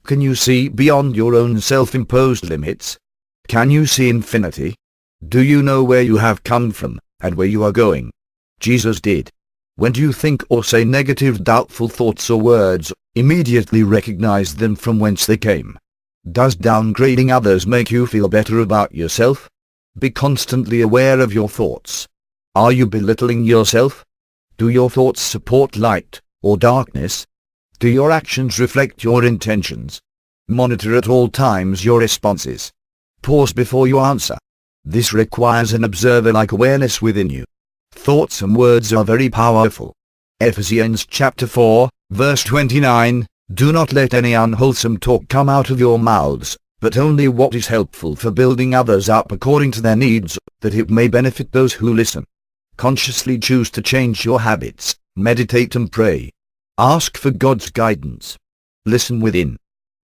Can you see beyond your own self-imposed limits? Can you see infinity? Do you know where you have come from, and where you are going? Jesus did. When you think or say negative, doubtful thoughts or words, immediately recognize them from whence they came. Does downgrading others make you feel better about yourself? Be constantly aware of your thoughts. Are you belittling yourself? Do your thoughts support light or darkness? Do your actions reflect your intentions? Monitor at all times your responses. Pause before you answer. This requires an observer-like awareness within you. Thoughts and words are very powerful. Ephesians chapter 4, verse 29, do not let any unwholesome talk come out of your mouths, but only what is helpful for building others up according to their needs, that it may benefit those who listen. Consciously choose to change your habits, meditate and pray. Ask for God's guidance. Listen within.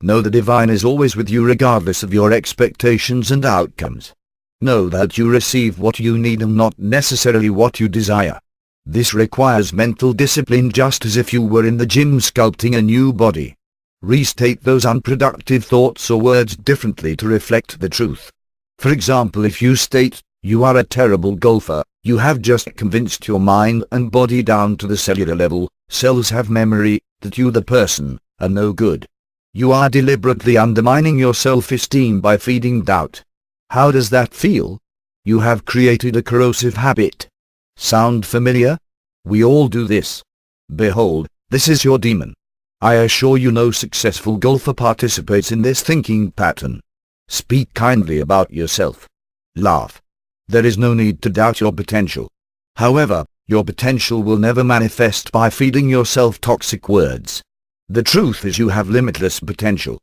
Know the divine is always with you regardless of your expectations and outcomes. Know that you receive what you need and not necessarily what you desire. This requires mental discipline, just as if you were in the gym sculpting a new body. Restate those unproductive thoughts or words differently to reflect the truth. For example, if you state, "You are a terrible golfer," you have just convinced your mind and body down to the cellular level, cells have memory, that you the person are no good. You are deliberately undermining your self-esteem by feeding doubt. How does that feel? You have created a corrosive habit. Sound familiar? We all do this. Behold, this is your demon. I assure you no successful golfer participates in this thinking pattern. Speak kindly about yourself. Laugh. There is no need to doubt your potential. However, your potential will never manifest by feeding yourself toxic words. The truth is you have limitless potential.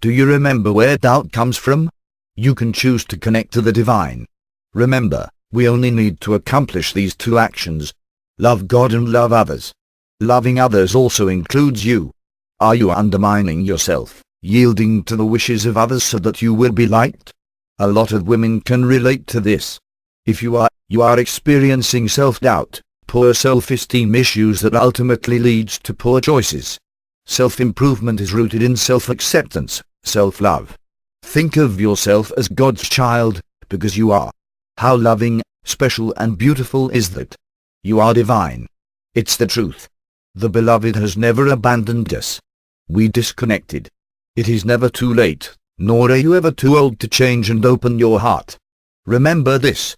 Do you remember where doubt comes from? You can choose to connect to the divine. Remember, we only need to accomplish these two actions. Love God and love others. Loving others also includes you. Are you undermining yourself, yielding to the wishes of others so that you will be liked? A lot of women can relate to this. If you are experiencing self-doubt, poor self-esteem issues that ultimately leads to poor choices. Self-improvement is rooted in self-acceptance, self-love. Think of yourself as God's child, because you are. How loving, special and beautiful is that? You are divine. It's the truth. The Beloved has never abandoned us. We disconnected. It is never too late, nor are you ever too old to change and open your heart. Remember this.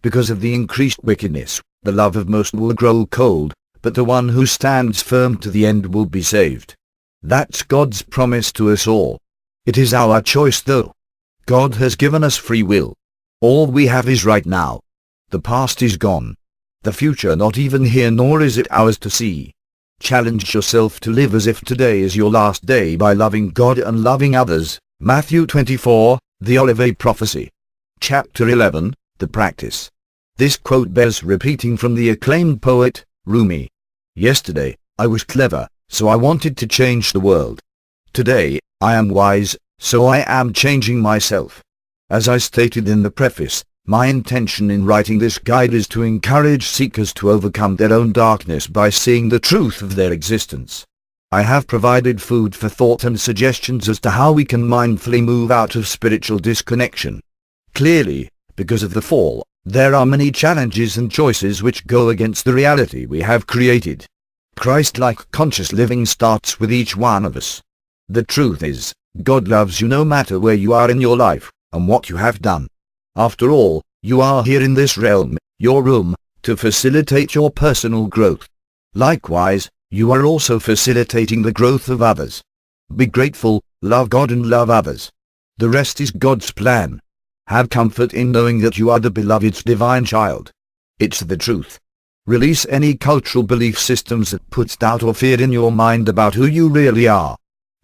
Because of the increased wickedness, the love of most will grow cold, but the one who stands firm to the end will be saved. That's God's promise to us all. It is our choice though. God has given us free will. All we have is right now. The past is gone. The future not even here, nor is it ours to see. Challenge yourself to live as if today is your last day by loving God and loving others. Matthew 24, the Olivet Prophecy. Chapter 11, the Practice. This quote bears repeating from the acclaimed poet, Rumi. Yesterday, I was clever, so I wanted to change the world. Today, I am wise, so I am changing myself. As I stated in the preface, my intention in writing this guide is to encourage seekers to overcome their own darkness by seeing the truth of their existence. I have provided food for thought and suggestions as to how we can mindfully move out of spiritual disconnection. Clearly, because of the fall, there are many challenges and choices which go against the reality we have created. Christ-like conscious living starts with each one of us. The truth is, God loves you no matter where you are in your life, and what you have done. After all, you are here in this realm, your room, to facilitate your personal growth. Likewise, you are also facilitating the growth of others. Be grateful, love God and love others. The rest is God's plan. Have comfort in knowing that you are the Beloved's divine child. It's the truth. Release any cultural belief systems that puts doubt or fear in your mind about who you really are.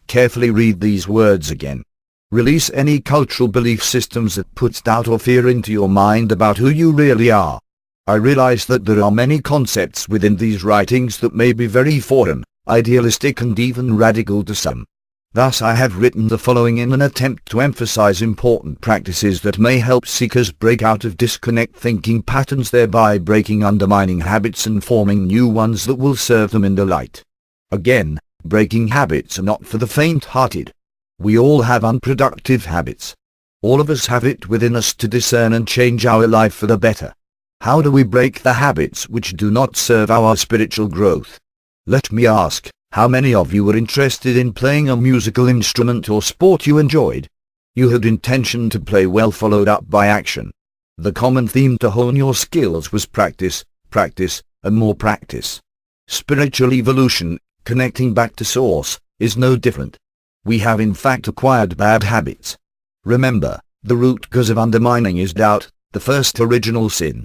Carefully read these words again. Release any cultural belief systems that puts doubt or fear into your mind about who you really are. I realize that there are many concepts within these writings that may be very foreign, idealistic and even radical to some. Thus I have written the following in an attempt to emphasize important practices that may help seekers break out of disconnect thinking patterns, thereby breaking undermining habits and forming new ones that will serve them in the light. Again, breaking habits are not for the faint-hearted. We all have unproductive habits. All of us have it within us to discern and change our life for the better. How do we break the habits which do not serve our spiritual growth? Let me ask, how many of you were interested in playing a musical instrument or sport you enjoyed? You had intention to play well followed up by action. The common theme to hone your skills was practice, practice, and more practice. Spiritual evolution, connecting back to source, is no different. We have in fact acquired bad habits. Remember, the root cause of undermining is doubt, the first original sin.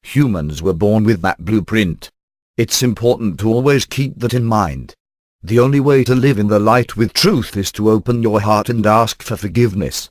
Humans were born with that blueprint. It's important to always keep that in mind. The only way to live in the light with truth is to open your heart and ask for forgiveness.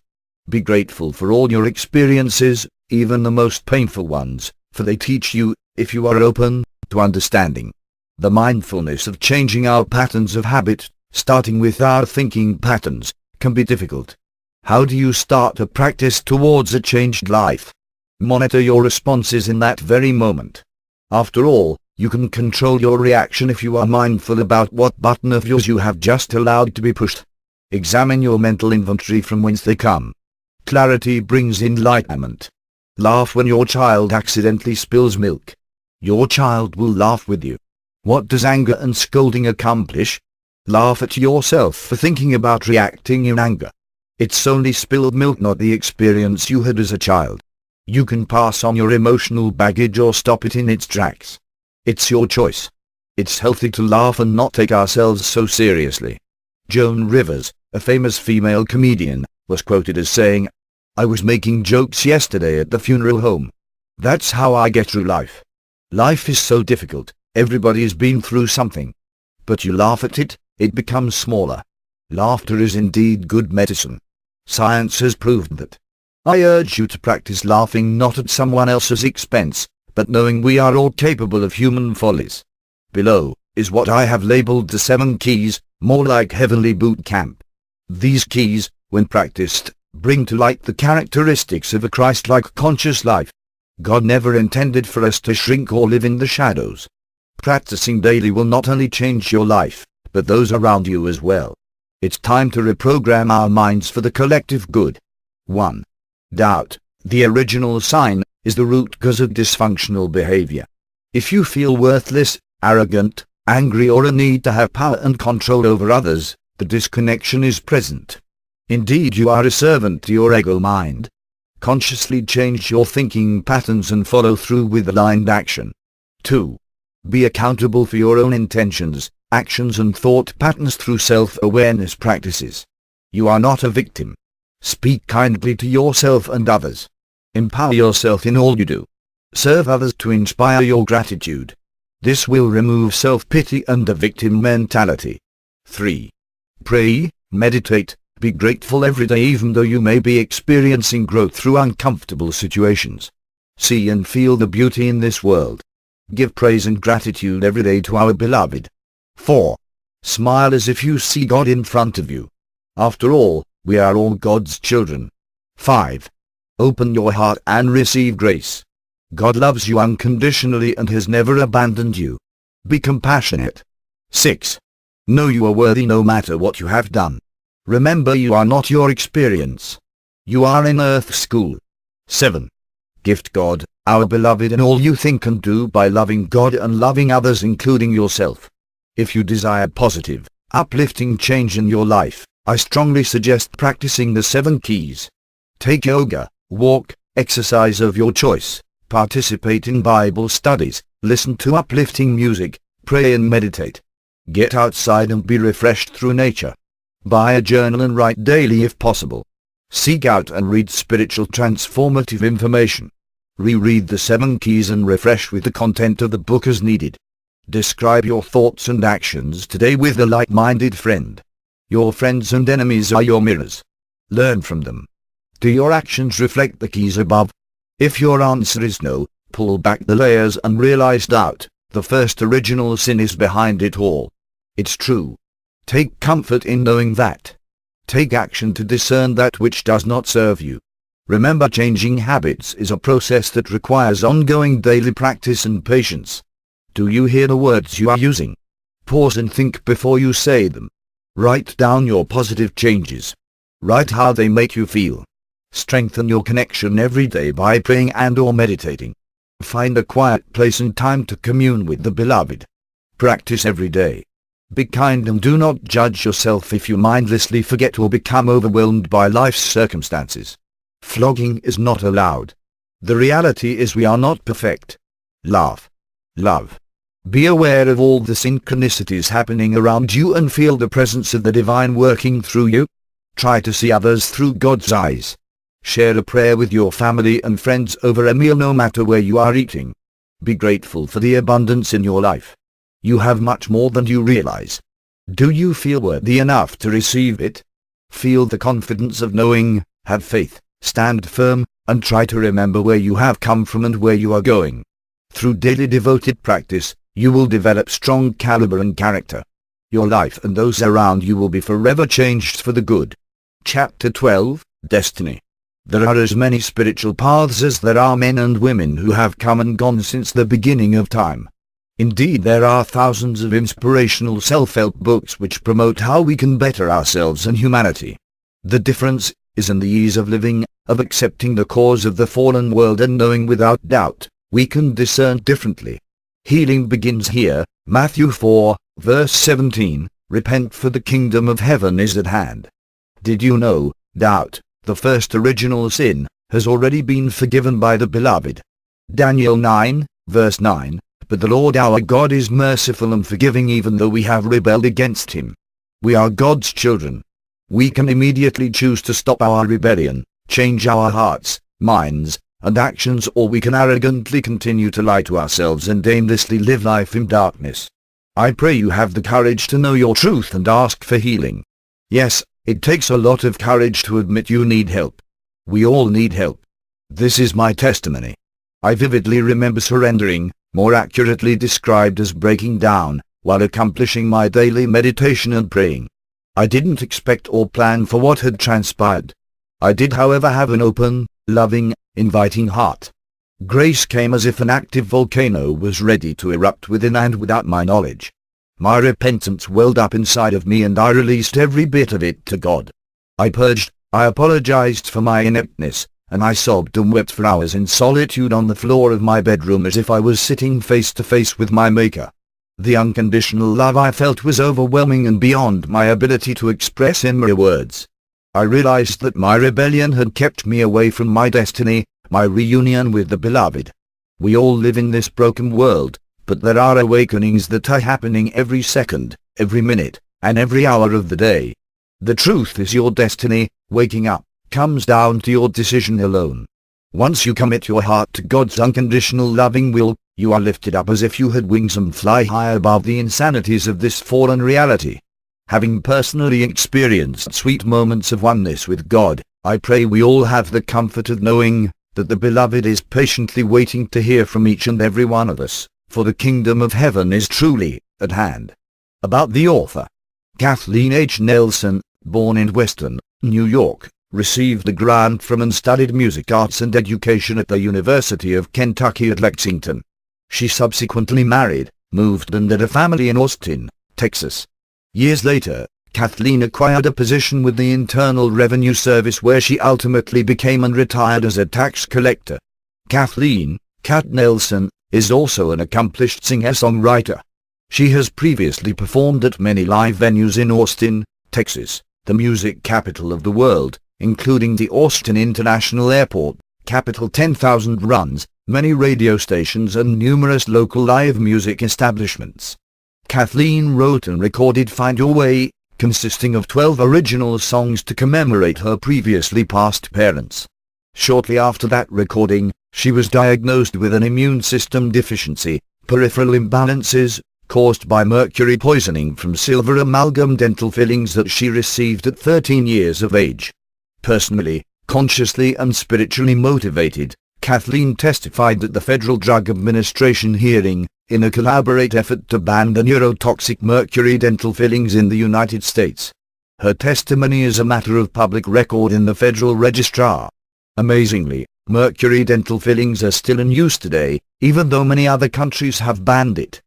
Be grateful for all your experiences, even the most painful ones, for they teach you, if you are open, to understanding. The mindfulness of changing our patterns of habit, starting with our thinking patterns, can be difficult. How do you start a practice towards a changed life? Monitor your responses in that very moment. After all, you can control your reaction if you are mindful about what button of yours you have just allowed to be pushed. Examine your mental inventory from whence they come. Clarity brings enlightenment. Laugh when your child accidentally spills milk. Your child will laugh with you. What does anger and scolding accomplish? Laugh at yourself for thinking about reacting in anger. It's only spilled milk, not the experience you had as a child. You can pass on your emotional baggage or stop it in its tracks. It's your choice. It's healthy to laugh and not take ourselves so seriously. Joan Rivers, a famous female comedian, was quoted as saying, "I was making jokes yesterday at the funeral home. That's how I get through life. Life is so difficult, everybody's been through something. But you laugh at it, it becomes smaller. Laughter is indeed good medicine. Science has proved that. I urge you to practice laughing not at someone else's expense, but knowing we are all capable of human follies. Below is what I have labeled the 7 keys, more like heavenly boot camp. These keys, when practiced, bring to light the characteristics of a Christ-like conscious life. God never intended for us to shrink or live in the shadows. Practicing daily will not only change your life, but those around you as well. It's time to reprogram our minds for the collective good. 1. Doubt, the original sign, is the root cause of dysfunctional behavior. If you feel worthless, arrogant, angry, or a need to have power and control over others, the disconnection is present. Indeed, you are a servant to your ego mind. Consciously change your thinking patterns and follow through with aligned action. 2. Be accountable for your own intentions, actions and thought patterns through self-awareness practices. You are not a victim. Speak kindly to yourself and others. Empower yourself in all you do. Serve others to inspire your gratitude. This will remove self-pity and the victim mentality. 3. Pray, meditate, be grateful every day even though you may be experiencing growth through uncomfortable situations. See and feel the beauty in this world. Give praise and gratitude every day to our beloved. 4. Smile as if you see God in front of you. After all, we are all God's children. 5. Open your heart and receive grace. God loves you unconditionally and has never abandoned you. Be compassionate. 6. Know you are worthy no matter what you have done. Remember, you are not your experience. You are in Earth School. 7. Gift God, our beloved, in all you think and do by loving God and loving others including yourself. If you desire positive, uplifting change in your life, I strongly suggest practicing the 7 keys. Take yoga, walk, exercise of your choice, participate in Bible studies, listen to uplifting music, pray and meditate. Get outside and be refreshed through nature. Buy a journal and write daily if possible. Seek out and read spiritual transformative information. Reread the 7 keys and refresh with the content of the book as needed. Describe your thoughts and actions today with a like-minded friend. Your friends and enemies are your mirrors. Learn from them. Do your actions reflect the keys above? If your answer is no, pull back the layers and realize doubt, the first original sin, is behind it all. It's true. Take comfort in knowing that. Take action to discern that which does not serve you. Remember, changing habits is a process that requires ongoing daily practice and patience. Do you hear the words you are using? Pause and think before you say them. Write down your positive changes. Write how they make you feel. Strengthen your connection every day by praying and/or meditating. Find a quiet place and time to commune with the Beloved. Practice every day. Be kind and do not judge yourself if you mindlessly forget or become overwhelmed by life's circumstances. Flogging is not allowed. The reality is we are not perfect. Laugh. Love. Be aware of all the synchronicities happening around you and feel the presence of the divine working through you. Try to see others through God's eyes. Share a prayer with your family and friends over a meal, no matter where you are eating. Be grateful for the abundance in your life. You have much more than you realize. Do you feel worthy enough to receive it? Feel the confidence of knowing, have faith, stand firm, and try to remember where you have come from and where you are going. Through daily devoted practice, you will develop strong caliber and character. Your life and those around you will be forever changed for the good. Chapter 12, Destiny. There are as many spiritual paths as there are men and women who have come and gone since the beginning of time. Indeed, there are thousands of inspirational self-help books which promote how we can better ourselves and humanity. The difference is in the ease of living, of accepting the cause of the fallen world and knowing without doubt, we can discern differently. Healing begins here. Matthew 4, verse 17, repent for the kingdom of heaven is at hand. Did you know, doubt, the first original sin, has already been forgiven by the Beloved? Daniel 9, verse 9, but the Lord our God is merciful and forgiving even though we have rebelled against him. We are God's children. We can immediately choose to stop our rebellion, change our hearts, minds, and actions, or we can arrogantly continue to lie to ourselves and aimlessly live life in darkness. I pray you have the courage to know your truth and ask for healing. Yes, it takes a lot of courage to admit you need help. We all need help. This is my testimony. I vividly remember surrendering, more accurately described as breaking down, while accomplishing my daily meditation and praying. I didn't expect or plan for what had transpired. I did, however, have an open, loving, inviting heart. Grace came as if an active volcano was ready to erupt within and without my knowledge. My repentance welled up inside of me and I released every bit of it to God. I purged, I apologized for my ineptness, and I sobbed and wept for hours in solitude on the floor of my bedroom as if I was sitting face to face with my Maker. The unconditional love I felt was overwhelming and beyond my ability to express in mere words. I realized that my rebellion had kept me away from my destiny, my reunion with the Beloved. We all live in this broken world, but there are awakenings that are happening every second, every minute, and every hour of the day. The truth is your destiny, waking up, comes down to your decision alone. Once you commit your heart to God's unconditional loving will, you are lifted up as if you had wings and fly high above the insanities of this fallen reality. Having personally experienced sweet moments of oneness with God, I pray we all have the comfort of knowing that the Beloved is patiently waiting to hear from each and every one of us, for the kingdom of heaven is truly at hand. About the author. Kathleen H. Nelson, born in Weston, New York, received a grant from and studied music, arts and education at the University of Kentucky at Lexington. She subsequently married, moved and had a family in Austin, Texas. Years later, Kathleen acquired a position with the Internal Revenue Service where she ultimately became and retired as a tax collector. Kathleen, Kat Nelson, is also an accomplished singer-songwriter. She has previously performed at many live venues in Austin, Texas, the music capital of the world, including the Austin International Airport, Capitol 10,000 runs, many radio stations and numerous local live music establishments. Kathleen wrote and recorded Find Your Way, consisting of 12 original songs to commemorate her previously passed parents. Shortly after that recording, she was diagnosed with an immune system deficiency, peripheral imbalances, caused by mercury poisoning from silver amalgam dental fillings that she received at 13 years of age. Personally, consciously and spiritually motivated, Kathleen testified at the Federal Drug Administration hearing, in a collaborative effort to ban the neurotoxic mercury dental fillings in the United States. Her testimony is a matter of public record in the Federal Registrar. Amazingly, mercury dental fillings are still in use today, even though many other countries have banned it.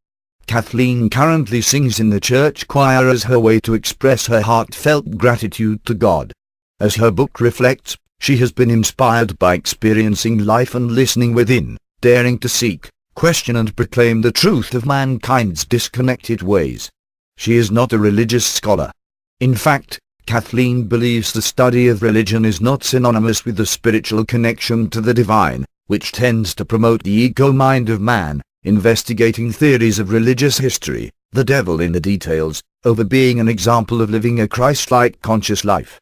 Kathleen currently sings in the church choir as her way to express her heartfelt gratitude to God. As her book reflects, she has been inspired by experiencing life and listening within, daring to seek, question and proclaim the truth of mankind's disconnected ways. She is not a religious scholar. In fact, Kathleen believes the study of religion is not synonymous with the spiritual connection to the divine, which tends to promote the ego mind of man, investigating theories of religious history, the devil in the details, over being an example of living a Christ-like conscious life.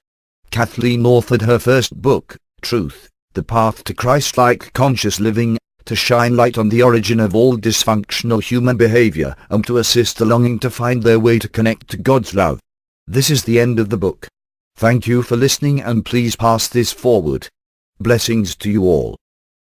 Kathleen authored her first book, Truth, The Path to Christ-like Conscious Living, to shine light on the origin of all dysfunctional human behavior and to assist the longing to find their way to connect to God's love. This is the end of the book. Thank you for listening and please pass this forward. Blessings to you all.